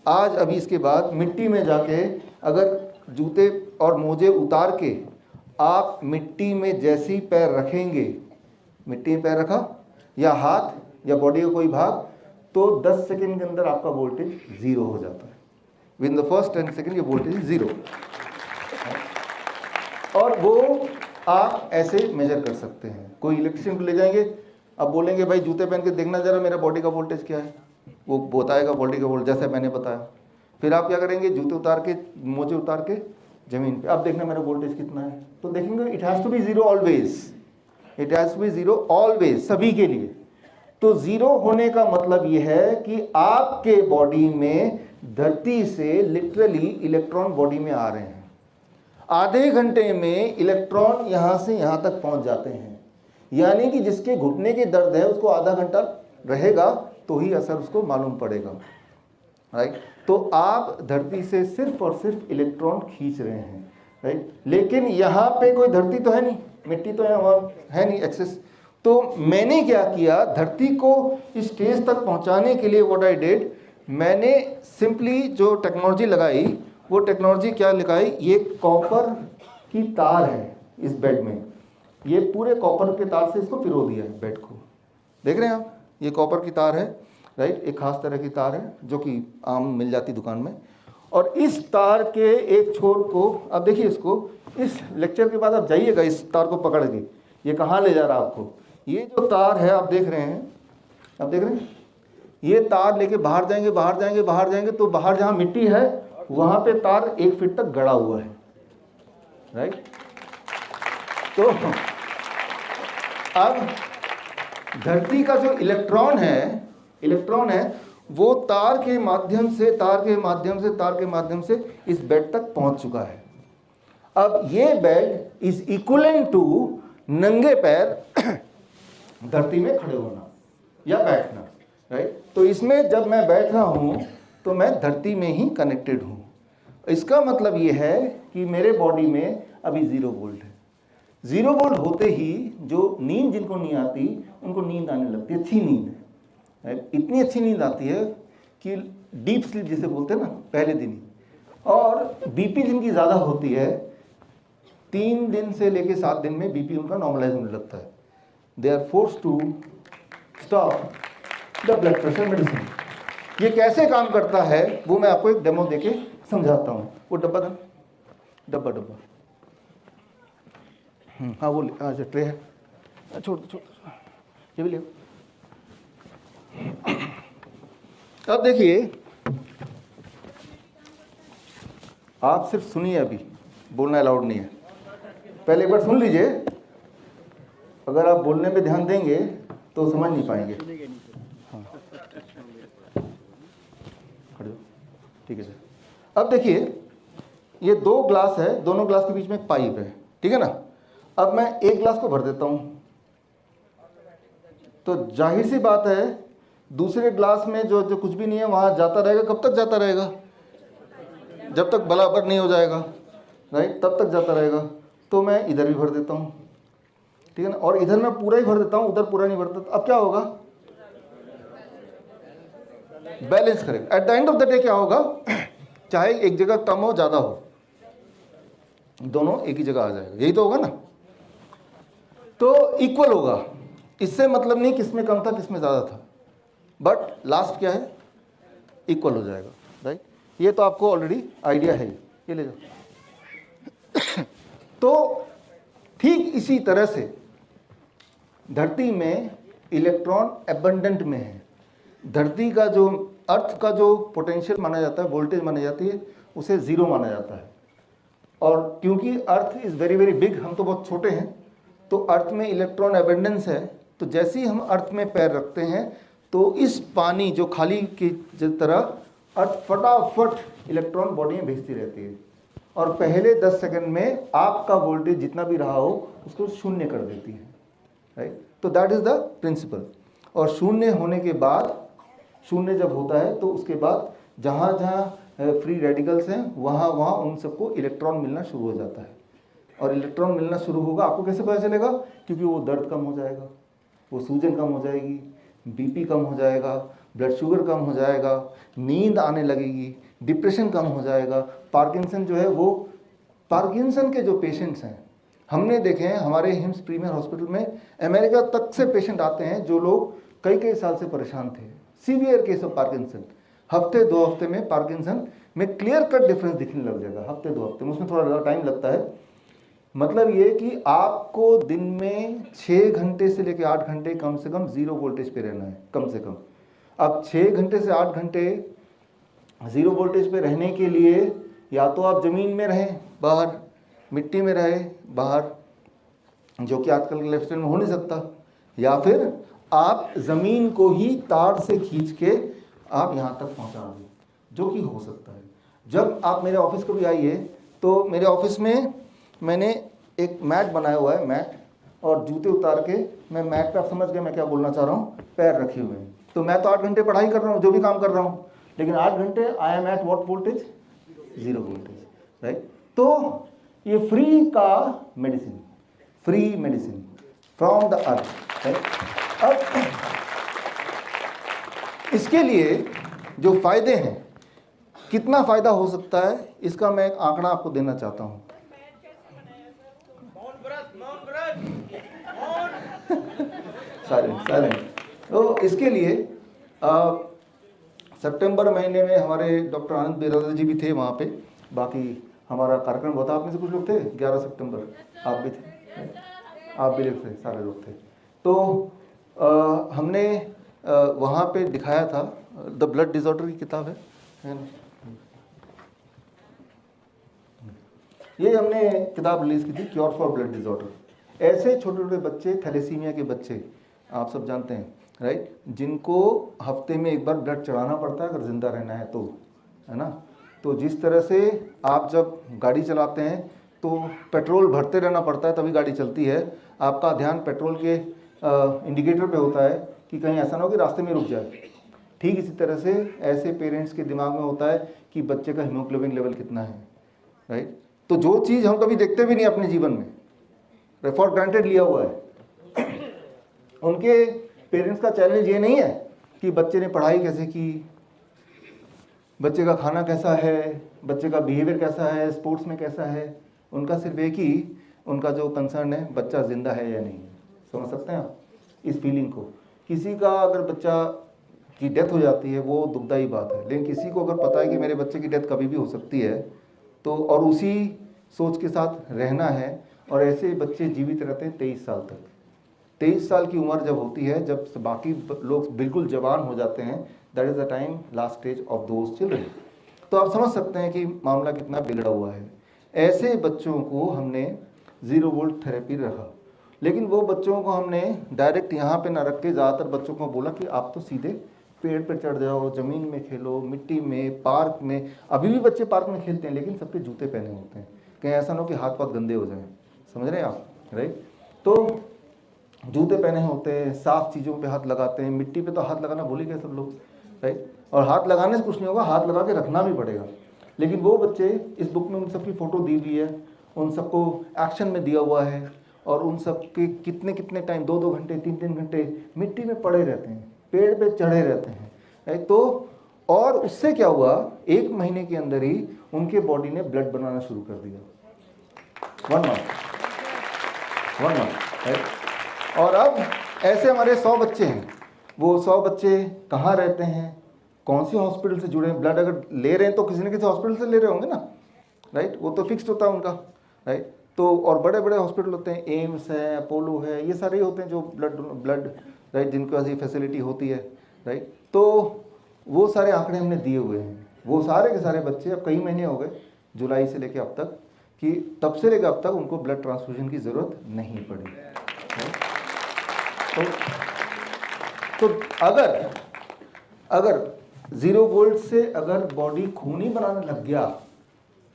आज अभी इसके बाद मिट्टी में जाके अगर जूते और मोजे उतार के आप मिट्टी में जैसे ही पैर रखेंगे, मिट्टी में पैर रखा या हाथ या बॉडी का कोई भाग, तो 10 सेकंड के अंदर आपका वोल्टेज 0 हो जाता है। विद द फर्स्ट 10 सेकंड ये वोल्टेज 0, और वो आप ऐसे मेजर कर सकते हैं। कोई इलेक्ट्रिशियन को ले जाएंगे, अब बोलेंगे भाई जूते पहन के देखना जरा मेरा बॉडी का वोल्टेज क्या है, वो बताएगा बॉडी का वोल्टेज जैसे मैंने बताया। फिर आप क्या करेंगे, जूते उतार के, मोजे उतार के जमीन पे, अब देखना मेरा वोल्टेज कितना है, तो देखेंगे it has to be 0 always, it has to be 0 always, सभी के लिए। तो 0 होने का मतलब यह है कि आपके बॉडी में धरती से लिटरली इलेक्ट्रॉन बॉडी में आ रहे हैं। आधे घंटे में इलेक्ट्रॉन यहां से यहां तक पहुंच जाते हैं, यानी कि जिसके घुटने के दर्द है उसको आधा घंटा रहेगा तो ही असर उसको मालूम पड़ेगा, राइट। तो आप धरती से सिर्फ और सिर्फ इलेक्ट्रॉन खींच रहे हैं, राइट। लेकिन यहाँ पे कोई धरती तो है नहीं, मिट्टी तो है नहीं एक्सेस। तो मैंने क्या किया, धरती को इस स्टेज तक पहुँचाने के लिए व्हाट आई डिड, मैंने सिंपली जो टेक्नोलॉजी लगाई, वो टेक्नोलॉजी क्या लगाई, ये कॉपर की तार है इस बेड में, ये पूरे कॉपर के तार से इसको पिरो दिया है बेड को, देख रहे हैं आप, ये कॉपर की तार है, राइट, एक खास तरह की तार है जो कि आम मिल जाती दुकान में। और इस तार के एक छोर को, अब देखिए इसको, इस लेक्चर के बाद आप जाइएगा इस तार को पकड़ के, ये कहाँ ले जा रहा है आपको। ये जो तार है आप देख रहे हैं, आप देख रहे हैं, ये तार लेके बाहर जाएंगे, बाहर जाएंगे, बाहर जाएंगे, तो बाहर जहाँ मिट्टी है वहाँ पे तार 1 फीट तक गड़ा हुआ है, राइट। तो अब धरती का जो इलेक्ट्रॉन है वो तार के माध्यम से इस बेड तक पहुंच चुका है। अब ये बेड इज इक्विवेलेंट टू नंगे पैर धरती में खड़े होना या बैठना, राइट। तो इसमें जब मैं बैठ रहा हूं तो मैं धरती में ही कनेक्टेड हूं। इसका मतलब ये है कि मेरे बॉडी में अभी 0 वोल्ट है। 0 वोल्ट होते ही जो नींद जिनको नहीं आती उनको नींद आने लगती है, अच्छी नींद, राइट। इतनी अच्छी नींद आती है कि डीप स्लीप जिसे बोलते हैं ना, पहले दिन ही। और बीपी जिनकी ज़्यादा होती है 3 दिन से लेके 7 दिन में बीपी उनका नॉर्मलाइज होने लगता है। They are forced to stop the blood pressure medicine. ये कैसे काम करता है वो मैं आपको एक डेमो देके समझाता हूँ। वो डब्बा था, डब्बा हाँ वो अच्छा ट्रे है, छोड़ ये भी ले। अब देखिए, आप सिर्फ सुनिए, अभी बोलना अलाउड नहीं है। पहले एक बार सुन लीजिए, अगर आप बोलने में ध्यान देंगे तो समझ नहीं पाएंगे। हाँ खड़े हो, ठीक है सर। अब देखिए, ये 2 ग्लास है, दोनों ग्लास के बीच में एक पाइप है, ठीक है ना। अब मैं एक ग्लास को भर देता हूं, तो जाहिर सी बात है दूसरे ग्लास में जो कुछ भी नहीं है वहां जाता रहेगा। कब तक जाता रहेगा? जब तक बराबर नहीं हो जाएगा, राइट, तब तक जाता रहेगा। तो मैं इधर भी भर देता हूं, ठीक है ना, और इधर मैं पूरा ही भर देता हूं, उधर पूरा नहीं भरता। अब क्या होगा? बैलेंस करेगा। At the end of the day क्या होगा, चाहे एक जगह कम हो ज्यादा हो, दोनों एक ही जगह आ जाएगा। यही तो होगा ना, तो इक्वल होगा। इससे मतलब नहीं किसमें कम था किसमें ज्यादा था, बट लास्ट क्या है, इक्वल हो जाएगा, राइट। ये तो आपको ऑलरेडी आइडिया है, ये ले जाओ। तो ठीक इसी तरह से धरती में इलेक्ट्रॉन एबंडेंट में है। धरती का जो अर्थ का जो पोटेंशियल माना जाता है, वोल्टेज मानी जाती है, उसे 0 माना जाता है। और क्योंकि earth is very very big, हम तो बहुत छोटे हैं, तो अर्थ में इलेक्ट्रॉन एबंडेंस है। तो जैसे ही हम अर्थ में पैर रखते हैं तो इस पानी जो खाली की तरह अर्थ फटाफट इलेक्ट्रॉन बॉडी में भेजती रहती है, और पहले 10 सेकंड में आपका वोल्टेज जितना भी रहा हो उसको 0 कर देती है, राइट। तो दैट इज़ द प्रिंसिपल। और 0 होने के बाद, 0 जब होता है तो उसके बाद जहाँ जहाँ फ्री रेडिकल्स हैं वहाँ वहाँ उन सबको इलेक्ट्रॉन मिलना शुरू हो जाता है। और इलेक्ट्रॉन मिलना शुरू होगा, आपको कैसे पता चलेगा? क्योंकि वो दर्द कम हो जाएगा, वो सूजन कम हो जाएगी, बीपी कम हो जाएगा, ब्लड शुगर कम हो जाएगा, नींद आने लगेगी, डिप्रेशन कम हो जाएगा। पार्किंसन जो है वो, पार्किंसन के जो पेशेंट्स हैं हमने देखे हैं हमारे हिम्स प्रीमियर हॉस्पिटल में, अमेरिका तक से पेशेंट आते हैं जो लोग कई कई साल से परेशान थे। सीवियर केस ऑफ पार्किंसन, हफ्ते 2 हफ्ते में पार्किंसन में क्लियर कट डिफरेंस दिखने लग जाएगा। हफ्ते 2 हफ्ते में, उसमें थोड़ा ज़्यादा टाइम लगता है। मतलब ये कि आपको दिन में 6 घंटे से लेकर 8 घंटे कम से कम 0 वोल्टेज पे रहना है, कम से कम। अब 6 घंटे से 8 घंटे 0 वोल्टेज पे रहने के लिए या तो आप ज़मीन में रहें बाहर, मिट्टी में रहे बाहर, जो कि आजकल के लाइफस्टाइल में हो नहीं सकता, या फिर आप ज़मीन को ही तार से खींच के आप यहाँ तक पहुँचा दें, जो कि हो सकता है। जब आप मेरे ऑफिस को भी आइए तो मेरे ऑफिस में मैंने एक मैट बनाया हुआ है, मैट, और जूते उतार के मैं मैट पे, आप समझ गए मैं क्या बोलना चाह रहा हूँ, पैर रखे हुए हैं। तो मैं तो 8 घंटे पढ़ाई कर रहा हूँ, जो भी काम कर रहा हूँ, लेकिन 8 घंटे I am at what voltage, 0 voltage, right. तो ये फ्री का medicine, free medicine from the earth, right. अब इसके लिए जो फायदे हैं, कितना फायदा हो सकता है, इसका मैं एक आंकड़ा आपको देना चाहता हूँ। साइलेंट। तो इसके लिए सितंबर महीने में हमारे डॉक्टर आनंद बिरादर जी भी थे वहाँ पे, बाकी हमारा कार्यक्रम हुआ था, आप में से कुछ लोग थे 11 सितंबर, आप भी थे, आप भी लोग थे, सारे लोग थे। तो हमने वहाँ पे दिखाया था, द ब्लड डिसऑर्डर की किताब है ना, ये हमने किताब रिलीज़ की थी, क्योर फॉर ब्लड डिसऑर्डर। ऐसे छोटे छोटे बच्चे, थैलेसीमिया के बच्चे आप सब जानते हैं राइट, जिनको हफ्ते में एक बार ब्लड चढ़ाना पड़ता है अगर ज़िंदा रहना है तो, है ना। तो जिस तरह से आप जब गाड़ी चलाते हैं तो पेट्रोल भरते रहना पड़ता है तभी गाड़ी चलती है, आपका ध्यान पेट्रोल के इंडिकेटर पे होता है कि कहीं ऐसा ना हो कि रास्ते में रुक जाए। ठीक इसी तरह से ऐसे पेरेंट्स के दिमाग में होता है कि बच्चे का हीमोग्लोबिन लेवल कितना है, राइट। तो जो चीज़ हम कभी देखते भी नहीं अपने जीवन में, फॉर ग्रांटेड लिया हुआ है, उनके पेरेंट्स का चैलेंज ये नहीं है कि बच्चे ने पढ़ाई कैसे की, बच्चे का खाना कैसा है, बच्चे का बिहेवियर कैसा है, स्पोर्ट्स में कैसा है। उनका सिर्फ एक ही उनका जो कंसर्न है, बच्चा जिंदा है या नहीं। समझ सकते हैं आप इस फीलिंग को। किसी का अगर बच्चा की डेथ हो जाती है वो दुखदाई बात है, लेकिन किसी को अगर पता है कि मेरे बच्चे की डेथ कभी भी हो सकती है तो, और उसी सोच के साथ रहना है, और ऐसे बच्चे जीवित रहते हैं 23 साल तक। 23 साल की उम्र जब होती है, जब बाकी लोग बिल्कुल जवान हो जाते हैं, that is the time last stage of those children. तो आप समझ सकते हैं कि मामला कितना बिगड़ा हुआ है। ऐसे बच्चों को हमने 0 वोल्ट थेरेपी रखा, लेकिन वो बच्चों को हमने डायरेक्ट यहाँ पे ना रख के ज़्यादातर बच्चों को बोला कि आप तो सीधे पेड़ पे चढ़ जाओ, ज़मीन में खेलो, मिट्टी में, पार्क में। अभी भी बच्चे पार्क में खेलते हैं लेकिन सबके जूते पहने होते हैं, कहीं ऐसा ना हो कि हाथ पाथ गंदे हो जाएं। समझ रहे हैं आप, राइट। तो जूते पहने होते हैं, साफ चीज़ों पे हाथ लगाते हैं, मिट्टी पे तो हाथ लगाना भूल ही गए सब लोग, राइट। और हाथ लगाने से कुछ नहीं होगा, हाथ लगा के रखना भी पड़ेगा। लेकिन वो बच्चे, इस बुक में उन सबकी फ़ोटो दी हुई है, उन सबको एक्शन में दिया हुआ है, और उन सब के कितने कितने टाइम, 2-2 घंटे, 3-3 घंटे मिट्टी में पड़े रहते हैं, पेड़ पे चढ़े रहते हैं, राइट। तो और उससे क्या हुआ, 1 महीने के अंदर ही उनके बॉडी ने ब्लड बनाना शुरू कर दिया। 1 मंथ, राइट। और अब ऐसे हमारे 100 बच्चे हैं। वो 100 बच्चे कहाँ रहते हैं, कौन सी हॉस्पिटल से जुड़े हैं, ब्लड अगर ले रहे हैं तो किसी न किसी हॉस्पिटल से ले रहे होंगे ना, राइट। वो तो फिक्स्ड होता है उनका, राइट। तो और बड़े बड़े हॉस्पिटल होते हैं, एम्स है, अपोलो है, ये सारे होते हैं जो ब्लड राइट, जिनके पास ये फैसिलिटी होती है, राइट। तो वो सारे आंकड़े हमने दिए हुए हैं। वो सारे के सारे बच्चे, अब कई महीने हो गए, जुलाई से लेकर अब तक, कि तब से लेकर अब तक उनको ब्लड ट्रांसफ्यूजन की ज़रूरत नहीं पड़ी। तो अगर 0 वोल्ट से अगर बॉडी खून ही बनाने लग गया,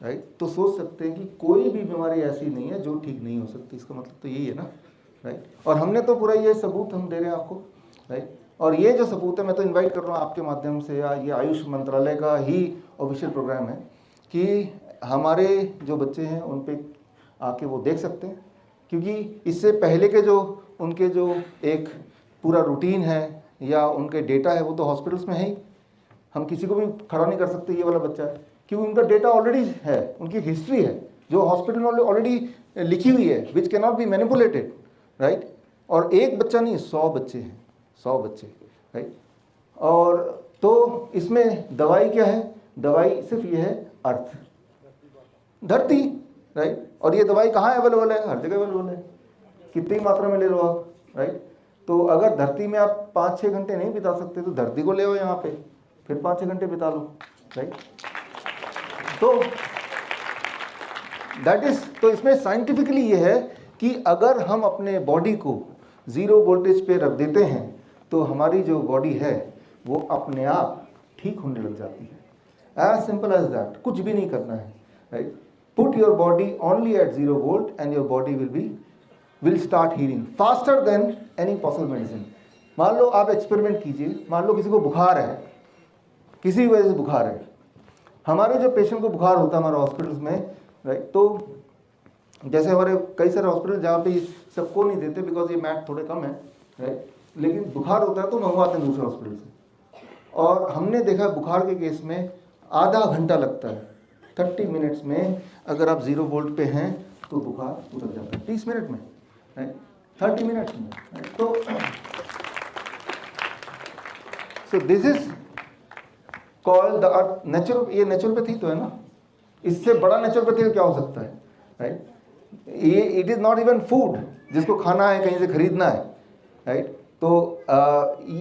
राइट, तो सोच सकते हैं कि कोई भी बीमारी ऐसी नहीं है जो ठीक नहीं हो सकती। इसका मतलब तो यही है ना, राइट। और हमने तो पूरा ये सबूत हम दे रहे हैं आपको, राइट। और ये जो सबूत है, मैं तो इनवाइट कर रहा हूँ आपके माध्यम से, या ये आयुष मंत्रालय का ही ऑफिशियल प्रोग्राम है कि हमारे जो बच्चे हैं उन पे आके वो देख सकते हैं, क्योंकि इससे पहले के जो उनके जो एक पूरा रूटीन है या उनके डेटा है वो तो हॉस्पिटल्स में है ही। हम किसी को भी खड़ा नहीं कर सकते ये वाला बच्चा है, क्योंकि उनका डेटा ऑलरेडी है, उनकी हिस्ट्री है जो हॉस्पिटल में ऑलरेडी लिखी हुई है, which can not be manipulated, right. और एक बच्चा नहीं, 100 बच्चे हैं, 100 बच्चे, राइट। और तो इसमें दवाई क्या है, दवाई सिर्फ ये है अर्थ, धरती, राइट। और ये दवाई कहाँ अवेलेबल है, हर जगह अवेलेबल है, कितनी मात्रा में ले लो आप, राइट। तो अगर धरती में आप 5-6 घंटे नहीं बिता सकते तो धरती को ले आओ यहाँ पे, फिर 5-6 घंटे बिता लो, राइट। तो दैट इज, तो इसमें साइंटिफिकली ये है कि अगर हम अपने बॉडी को 0 वोल्टेज पे रख देते हैं तो हमारी जो बॉडी है वो अपने आप ठीक होने लग जाती है। एज सिंपल एज दैट, कुछ भी नहीं करना है, right. Put your body only at 0 volt and your body will start healing faster than any possible medicine. मान लो आप एक्सपेरिमेंट कीजिए, मान लो किसी को बुखार है, किसी वजह से बुखार है, हमारे जो पेशेंट को बुखार होता है हमारे हॉस्पिटल्स में, राइट। तो जैसे हमारे कई सारे हॉस्पिटल जहाँ पे सबको नहीं देते बिकॉज ये मैट थोड़े कम है, राइट, लेकिन बुखार होता है तो मंगवाते हैं दूसरे हॉस्पिटल से। और हमने देखा बुखार के केस में आधा घंटा लगता है, 30 मिनट्स में अगर आप 0 वोल्ट पे हैं तो बुखार उतर जाता है 30 मिनट में, राइट, 30 मिनट्स में, राइट। तो this is called the earth natural, ये नेचुरोपैथी तो है ना, इससे बड़ा नेचुरोपैथी क्या हो सकता है, राइट? ये it is not even food जिसको खाना है, कहीं से खरीदना है, राइट? तो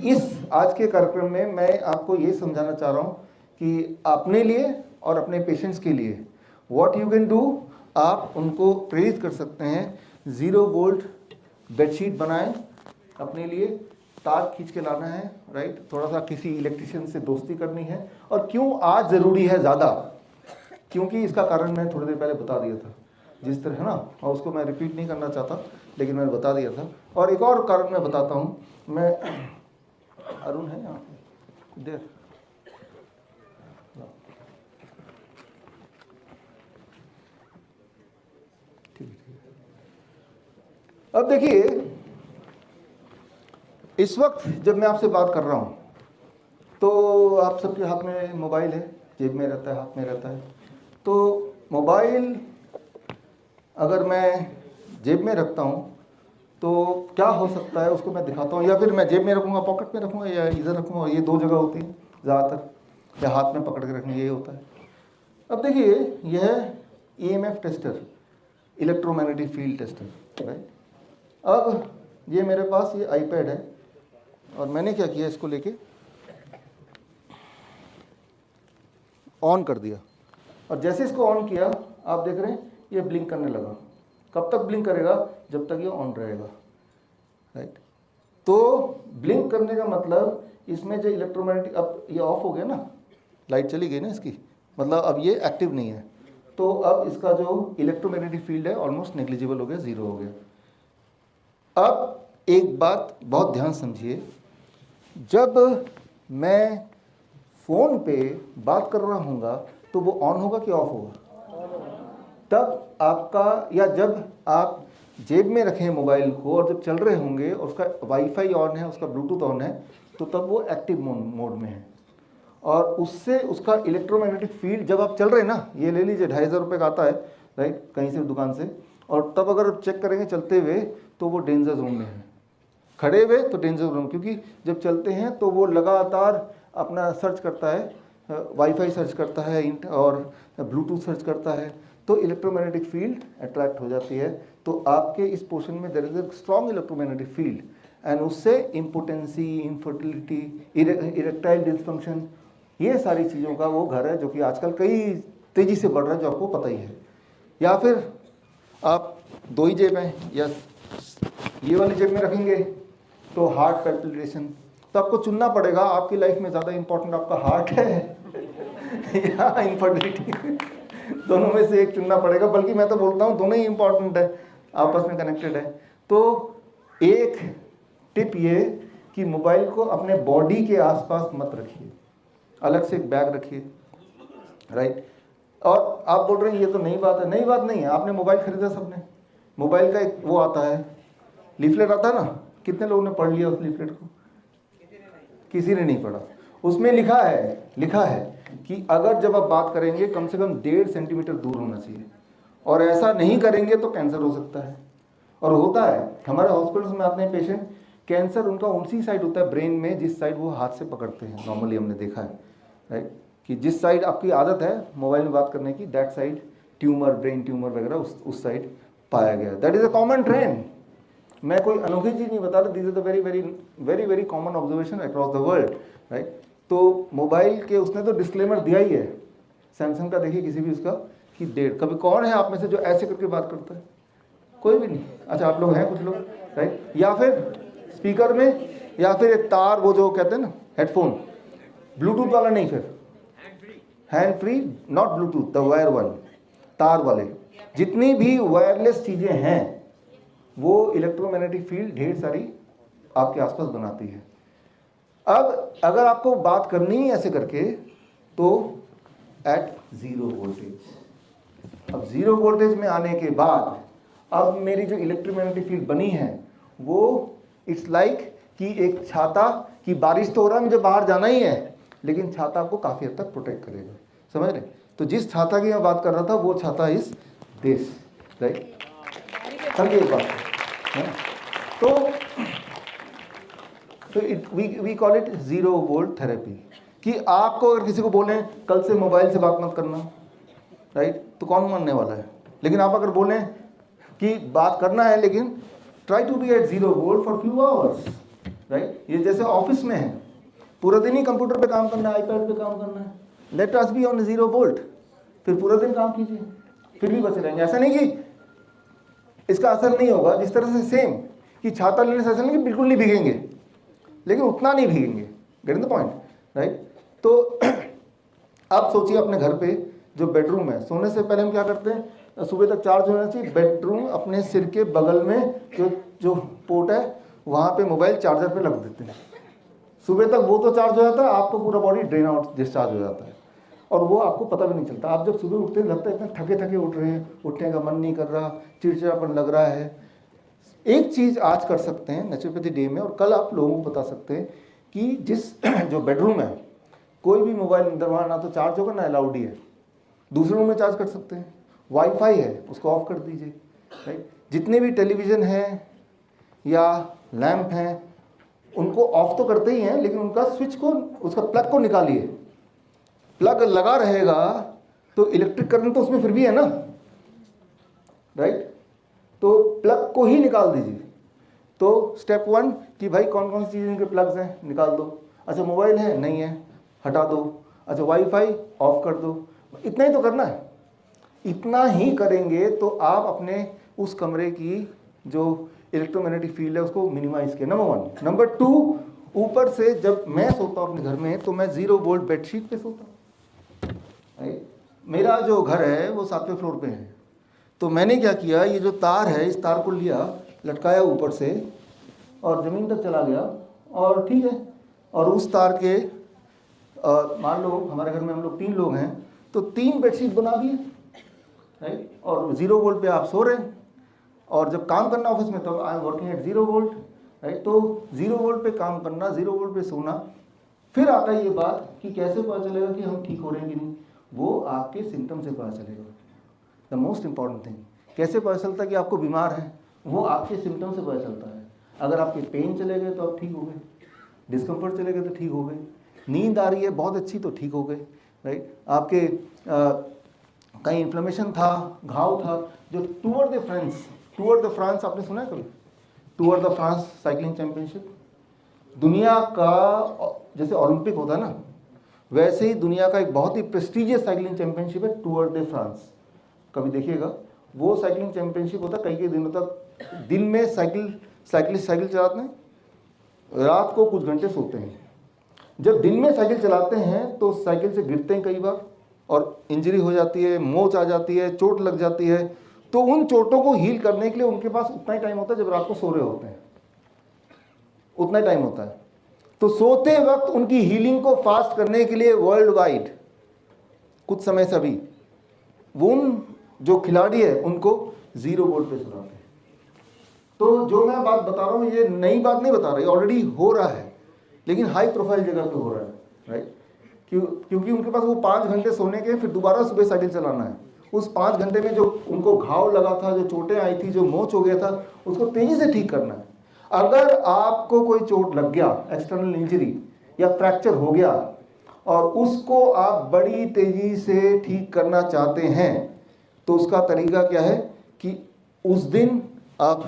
इस आज के कार्यक्रम में मैं आपको ये समझाना चाह रहा हूँ कि अपने लिए और अपने पेशेंट्स के लिए व्हाट यू कैन डू, आप उनको प्रेरित कर सकते हैं। 0 वोल्ट बेडशीट बनाएं अपने लिए, तार खींच के लाना है, राइट? थोड़ा सा किसी इलेक्ट्रिशियन से दोस्ती करनी है। और क्यों आज ज़रूरी है ज़्यादा, क्योंकि इसका कारण मैंने थोड़ी देर पहले बता दिया था जिस तरह, है ना, और उसको मैं रिपीट नहीं करना चाहता, लेकिन मैंने बता दिया था। और एक और कारण मैं बताता हूँ, मैं अरुण है यहाँ देर, अब देखिए इस वक्त जब मैं आपसे बात कर रहा हूँ तो आप सबके हाथ में मोबाइल है, जेब में रहता है, हाथ में रहता है। तो मोबाइल अगर मैं जेब में रखता हूँ तो क्या हो सकता है उसको मैं दिखाता हूँ, या फिर मैं जेब में रखूँगा, पॉकेट में रखूँगा, या इधर रखूँगा। ये 2 जगह होती है ज़्यादातर, या हाथ में पकड़ के रखना, ये होता है। अब देखिए यह EMF tester, electromagnetic field tester, right? अब ये मेरे पास ये iPad है और मैंने क्या किया, इसको लेके ऑन कर दिया, और जैसे इसको ऑन किया आप देख रहे हैं ये ब्लिंक करने लगा। कब तक ब्लिंक करेगा? जब तक ये ऑन रहेगा, राइट? तो ब्लिंक करने का मतलब इसमें जो इलेक्ट्रोमैग्नेटिक, अब ये ऑफ हो गया ना, लाइट चली गई ना इसकी, मतलब अब ये एक्टिव नहीं है। तो अब इसका जो इलेक्ट्रोमैग्नेटिक फील्ड है ऑलमोस्ट नेग्लिजिबल हो गया, 0 हो गया। अब एक बात बहुत ध्यान समझिए, जब मैं फ़ोन पे बात कर रहा हूँगा तो वो ऑन होगा कि ऑफ होगा? तब आपका, या जब आप जेब में रखें मोबाइल को और जब चल रहे होंगे और उसका वाईफाई ऑन है, उसका ब्लूटूथ ऑन है, तो तब वो एक्टिव मोड में है। और उससे उसका इलेक्ट्रोमैग्नेटिक फील्ड, जब आप चल रहे हैं ना, ये ले लीजिए 2,500 रुपये का आता है, राइट, कहीं से दुकान से, और तब अगर चेक करेंगे चलते हुए तो वो डेंजर जोन में है। खड़े हुए तो डेंजर जोन, क्योंकि जब चलते हैं तो वो लगातार अपना सर्च करता है, वाईफाई सर्च करता है और ब्लूटूथ सर्च करता है, तो इलेक्ट्रोमैग्नेटिक फील्ड अट्रैक्ट हो जाती है। तो आपके इस पोर्शन में there is a strong electromagnetic field, and उससे इम्पोटेंसी, इनफर्टिलिटी, इरेक्टाइल डिसफंक्शन, ये सारी चीज़ों का वो घर है, जो कि आजकल कई तेज़ी से बढ़ रहा है, जो आपको पता ही है। या फिर आप 2 ही जेब हैं, या ये वाली जेब में रखेंगे तो हार्ट पैल्पिटेशन, तो आपको चुनना पड़ेगा, आपकी लाइफ में ज़्यादा इंपॉर्टेंट आपका हार्ट है या इनफर्टिलिटी, दोनों में से एक चुनना पड़ेगा। बल्कि मैं तो बोलता हूँ दोनों ही इंपॉर्टेंट है, आपस में कनेक्टेड है। तो एक टिप ये कि मोबाइल को अपने बॉडी के आसपास मत रखिए, अलग से एक बैग रखिए, राइट? और आप बोल रहे हैं ये तो नई बात है, नई बात नहीं है। आपने मोबाइल खरीदा, सबने मोबाइल का एक वो आता है, लीफलेट आता है ना, कितने लोगों ने पढ़ लिया उस लीफलेट को? किसी ने नहीं पढ़ा। उसमें लिखा है कि अगर जब आप बात करेंगे कम से कम 1.5 सेंटीमीटर दूर होना चाहिए, और ऐसा नहीं करेंगे तो कैंसर हो सकता है। और होता है, हमारे हॉस्पिटल्स में आते हैं पेशेंट, कैंसर उनका उसी साइड होता है ब्रेन में जिस साइड वो हाथ से पकड़ते हैं। नॉर्मली हमने देखा है, राइट, कि जिस साइड आपकी आदत है मोबाइल में बात करने की, that side tumour, brain tumour वगैरह उस साइड पाया गया। That is a common trend. मैं कोई अनोखी चीज़ नहीं बता रहा, this is the very very very very common observation across the world, right? तो मोबाइल के उसने तो डिस्क्लेमर दिया ही है, सैमसंग का देखिए किसी भी उसका, कि 1.5। कभी कौन है आप में से जो ऐसे करके बात करता है? कोई भी नहीं। अच्छा, आप लोग हैं कुछ लोग, राइट? या फिर स्पीकर में, या फिर एक तार, वो जो कहते हैं ना हेडफोन, ब्लूटूथ वाला नहीं, फिर hand free, not Bluetooth, the wire one, तार वाले। जितनी भी वायरलेस चीज़ें हैं वो इलेक्ट्रोमैग्नेटिक फील्ड ढेर सारी आपके आसपास बनाती है। अब अगर आपको बात करनी है ऐसे करके, तो एट 0 वोल्टेज। अब 0 वोल्टेज में आने के बाद अब मेरी जो इलेक्ट्रोमैग्नेटिक फील्ड बनी है वो इट्स लाइक कि एक छाता, की बारिश तो हो रहा है, मुझे बाहर जाना ही है, लेकिन छाता आपको काफ़ी हद तक प्रोटेक्ट करेगा, समझ रहे? तो जिस छाता की मैं बात कर रहा था वो छाता इस दिस, राइट? समझिए एक बात है ना? तो we call it 0 volt therapy. कि आपको अगर किसी को बोलें कल से मोबाइल से बात मत करना, राइट, तो कौन मानने वाला है? लेकिन आप अगर बोलें कि बात करना है लेकिन try to be at 0 volt for few hours, right. ये जैसे ऑफिस में है, पूरा दिन ही कंप्यूटर पे काम करना है, आईपैड पे काम करना है, let us B on 0 volt, फिर पूरा दिन काम कीजिए, फिर भी बचे रहेंगे। ऐसा नहीं कि इसका असर नहीं होगा, जिस तरह से सेम कि छाता लेने से ऐसा नहीं कि बिल्कुल नहीं भीगेंगे, लेकिन उतना नहीं भीगेंगे। Get the point, right. तो अब सोचिए अपने घर पे जो बेडरूम है, सोने से पहले हम क्या करते हैं, सुबह तक चार्ज होना चाहिए। बेडरूम अपने सिर के बगल में जो पोर्ट है वहाँ पे मोबाइल चार्जर पे लग देते हैं। सुबह तक वो तो चार्ज हो जाता है, आपको पूरा बॉडी ड्रेन आउट डिस्चार्ज हो जाता है, और वो आपको पता भी नहीं चलता। आप जब सुबह उठते हैं लगता है इतने थके थके उठ रहे हैं, उठने का मन नहीं कर रहा, चिड़चिड़ापन लग रहा है। एक चीज़ आज कर सकते हैं नेचुरोपैथी डे में, और कल आप लोगों को बता सकते हैं कि जिस जो बेडरूम है, कोई भी मोबाइल अंदर वहाँ ना तो चार्ज होगा ना अलाउड ही है, दूसरे रूम में चार्ज कर सकते हैं। वाईफाई है उसको ऑफ कर दीजिए, राइट। जितने भी टेलीविज़न हैं या लैंप हैं उनको ऑफ तो करते ही हैं, लेकिन उनका स्विच को, उसका प्लग को निकालिए। प्लग लगा रहेगा तो इलेक्ट्रिक करंट तो उसमें फिर भी है ना, राइट। तो प्लग को ही निकाल दीजिए। तो स्टेप 1 कि भाई कौन कौन सी चीज़ें के प्लग्स हैं, निकाल दो। अच्छा मोबाइल है, नहीं है, हटा दो। अच्छा वाईफाई ऑफ कर दो। इतना ही तो करना है। इतना ही करेंगे तो आप अपने उस कमरे की जो इलेक्ट्रोमैग्नेटिक फील्ड है उसको मिनिमाइज किया, नंबर 1। नंबर 2, ऊपर से जब मैं सोता हूँ अपने घर में तो मैं 0 वोल्ट बेडशीट पे सोता हूँ। मेरा जो घर है वो 7वें फ्लोर पे है, तो मैंने क्या किया, ये जो तार है इस तार को लिया, लटकाया ऊपर से और ज़मीन तक चला गया, और ठीक है। और उस तार के मान लो हमारे घर में हम लोग 3 लोग हैं, तो 3 बेडशीट बना दिए, राइट। और 0 वोल्ट पे आप सो रहे हैं, और जब काम करना ऑफिस में तो I am working at 0 volt, right. तो 0 वोल्ट पे काम करना, 0 वोल्ट पे सोना। फिर आता है ये बात कि कैसे पता चलेगा कि हम ठीक हो रहे हैं कि नहीं, वो आपके सिम्टम से पता चलेगा। द मोस्ट इंपॉर्टेंट थिंग, कैसे पता चलता है कि आपको बीमार है, वो आपके सिम्टम से पता चलता है। अगर आपके पेन चले गए तो आप ठीक हो गए, डिस्कम्फर्ट चले गए तो ठीक हो गए, नींद आ रही है बहुत अच्छी तो ठीक हो गए, राइट। आपके कहीं इन्फ्लेमेशन था, घाव था, जो टूर द फ्रांस आपने सुना है कभी? Tour the France cycling championship, दुनिया का जैसे ओलंपिक होता है ना, वैसे ही दुनिया का एक बहुत ही प्रेस्टीजियस साइकिलिंग चैंपियनशिप है टूर द फ्रांस। कभी देखिएगा, वो साइकिलिंग चैंपियनशिप होता है कई दिनों तक। दिन में साइकिलिस्ट साइकिल चलाते हैं, रात को कुछ घंटे सोते हैं। जब दिन में साइकिल चलाते हैं तो साइकिल से गिरते हैं कई बार, और इंजरी हो जाती है, मोच आ जाती है, चोट लग जाती है। तो उन चोटों को हील करने के लिए उनके पास उतना ही टाइम होता है जब रात को सो रहे होते हैं, उतना ही टाइम होता है। तो सोते वक्त उनकी हीलिंग को फास्ट करने के लिए वर्ल्ड वाइड कुछ समय से अभी वो उन जो खिलाड़ी है उनको 0 वोल्ट पे सुनाते हैं। तो जो मैं बात बता रहा हूँ ये नई बात नहीं बता रही, ऑलरेडी हो रहा है, लेकिन हाई प्रोफाइल जगह पे हो रहा है, राइट। क्योंकि उनके पास वो 5 घंटे सोने के, फिर दोबारा सुबह साइकिल चलाना है। उस 5 घंटे में जो उनको घाव लगा था, जो चोटें आई थी, जो मोच हो गया था, उसको तेजी से ठीक करना है। अगर आपको कोई चोट लग गया, एक्सटर्नल इंजरी या फ्रैक्चर हो गया, और उसको आप बड़ी तेजी से ठीक करना चाहते हैं, तो उसका तरीका क्या है कि उस दिन आप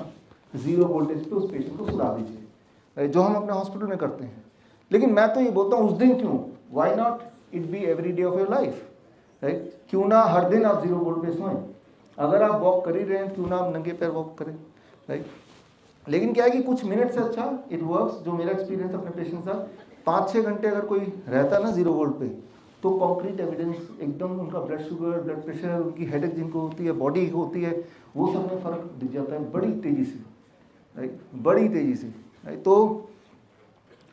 0 वोल्टेज पे उस पेशेंट को सुला दीजिए, जो हम अपने हॉस्पिटल में करते हैं। लेकिन मैं तो ये बोलता हूँ उस दिन क्यों, why not it be every day of your life, right. क्यों ना हर दिन आप 0 वोल्ट पे सोएं। अगर आप वॉक कर ही रहे हैं क्यों ना आप नंगे पैर वॉक करें, राइट। लेकिन क्या है कि कुछ मिनट से अच्छा इट वर्क्स। जो मेरा एक्सपीरियंस अपने पेशेंट का, 5-6 घंटे अगर कोई रहता है ना 0 वोल्ट पे, तो कॉन्क्रीट एविडेंस एकदम, उनका ब्लड शुगर, ब्लड प्रेशर, उनकी हेडेक जिनको होती है, बॉडी होती है, वो सब में फ़र्क दिख जाता है बड़ी तेज़ी से, राइट, बड़ी तेज़ी से, राइट। तो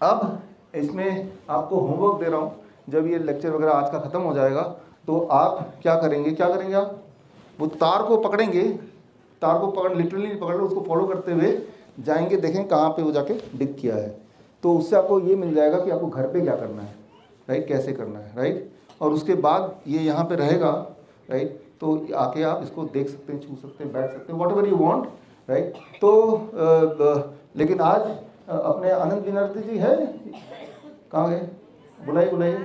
अब इसमें आपको होमवर्क दे रहा हूँ, जब ये लेक्चर वगैरह आज का ख़त्म हो जाएगा तो आप क्या करेंगे आप वो तार को पकड़ेंगे, तार को पकड़, लिटरली नहीं पकड़ लो, उसको फॉलो करते हुए जाएंगे, देखें कहाँ पे वो जाके डिग किया है। तो उससे आपको ये मिल जाएगा कि आपको घर पे क्या करना है, राइट, कैसे करना है, राइट। और उसके बाद ये यहाँ पे रहेगा, राइट। तो आके आप इसको देख सकते हैं, छू सकते हैं, बैठ सकते हैं, what ever you want, right. तो लेकिन आज अपने आनंद विनर्ती जी है, कहाँ गए? बुलाइए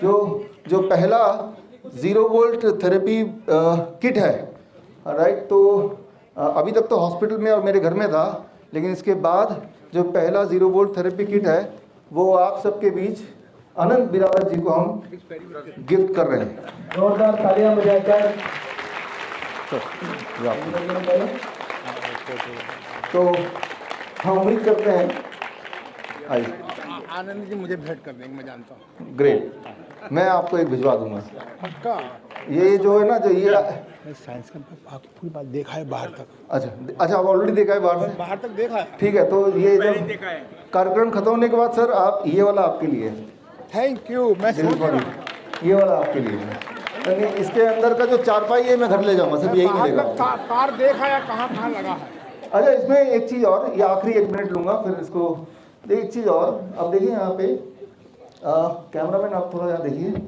जो पहला 0 वोल्ट थेरेपी किट है, राइट। तो अभी तक तो हॉस्पिटल में और मेरे घर में था, लेकिन इसके बाद जो पहला 0 वोल्ट थेरेपी किट है वो आप सबके बीच अनंत बिरादर जी को हम गिफ्ट कर रहे हैं। जोरदार तालियां बजाकर। तो हम उम्मीद करते हैं, आइए। आनंद जी मुझे भेंट कर देंगे, मैं जानता हूँ। ग्रेट, मैं आपको एक भिजवा दूंगा। पक्का। ये जो है ना, जो ये साइंस का आपको पूरी बात देखा है बाहर तक। अच्छा आप ऑलरेडी देखा है बाहर से? बाहर तक देखा है। ठीक है, तो ये जब कार्यक्रम खत्म होने के बाद सर आप ये वाला आपके लिए, थैंक यू। मैं ये वाला आपके लिए है। इसके अंदर का जो चारपाई है मैं घर ले जाऊंगा, सिर्फ यही मिलेगा। तार देखा या कहाँ लगा है? अच्छा, इसमें एक चीज़ और, ये आखिरी 1 मिनट लूँगा फिर इसको। एक चीज़ और, अब देखिए यहाँ पे कैमरामैन आप थोड़ा यहाँ देखिए।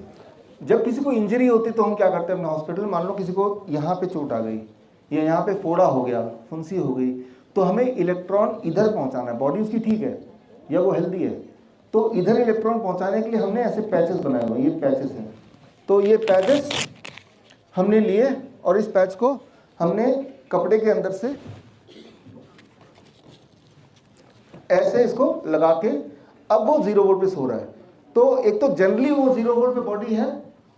जब किसी को इंजरी होती तो हम क्या करते हैं अपने हॉस्पिटल में, मान लो किसी को यहाँ पे चोट आ गई या यहाँ पे फोड़ा हो गया, फुंसी हो गई, तो हमें इलेक्ट्रॉन इधर पहुँचाना है। बॉडी उसकी ठीक है या वो हेल्दी है, तो इधर इलेक्ट्रॉन पहुँचाने के लिए हमने ऐसे पैचेस बनाए हुए हैं। ये पैचेस हैं, तो ये पैचेस हमने लिए और इस पैच को हमने कपड़े के अंदर से ऐसे इसको लगा के, अब वो 0 वोल्ट पे सो रहा है। तो एक तो जनरली वो 0 वोल्ट पे बॉडी है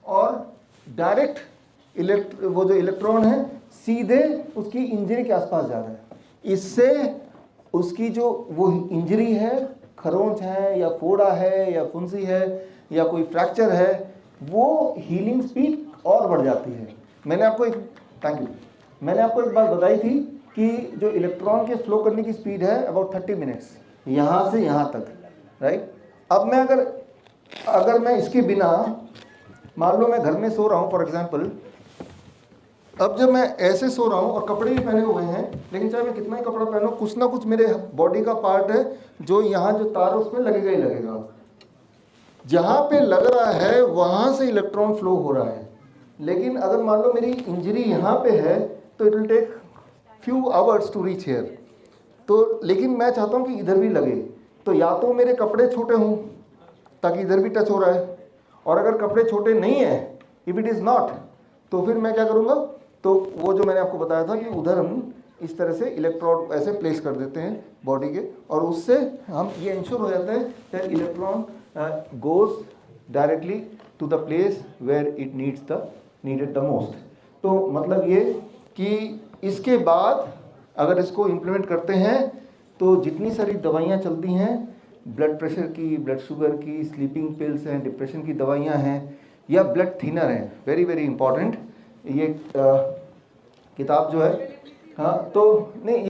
और डायरेक्ट वो जो इलेक्ट्रॉन है सीधे उसकी इंजरी के आसपास जा रहा है। इससे उसकी जो वो इंजरी है, खरोंच है या फोड़ा है या फुंसी है या कोई फ्रैक्चर है, वो हीलिंग स्पीड और बढ़ जाती है। मैंने आपको एक बात बताई थी कि जो इलेक्ट्रॉन के फ्लो करने की स्पीड है अबाउट 30 मिनट्स, यहाँ से यहाँ तक, राइट। अब मैं अगर मैं इसके बिना, मान लो मैं घर में सो रहा हूँ फॉर एग्जांपल, अब जब मैं ऐसे सो रहा हूँ और कपड़े भी पहने हुए हैं, लेकिन चाहे मैं कितना ही कपड़ा पहनूं, कुछ ना कुछ मेरे बॉडी का पार्ट है जो यहाँ जो तार है उसमें लगेगा ही लगेगा। जहाँ पे लग रहा है वहाँ से इलेक्ट्रॉन फ्लो हो रहा है। लेकिन अगर मान लो मेरी इंजरी यहाँ पे है तो it will take few hours to reach here. तो लेकिन मैं चाहता हूँ कि इधर भी लगे, तो या तो मेरे कपड़े छोटे हों ताकि इधर भी टच हो रहा है, और अगर कपड़े छोटे नहीं हैं, इफ़ इट इज़ नॉट, तो फिर मैं क्या करूँगा, तो वो जो मैंने आपको बताया था कि उधर हम इस तरह से इलेक्ट्रॉन ऐसे प्लेस कर देते हैं बॉडी के, और उससे हम ये इंश्योर हो जाता है that electron goes directly to the place where it needed the most. तो मतलब ये कि इसके बाद अगर इसको इम्प्लीमेंट करते हैं तो जितनी सारी दवाइयाँ चलती हैं, ब्लड प्रेशर की, ब्लड शुगर की, स्लीपिंग पिल्स हैं, डिप्रेशन की दवाइयाँ हैं या ब्लड थिनर हैं, वेरी वेरी इंपॉर्टेंट। ये किताब जो है, हाँ तो नहीं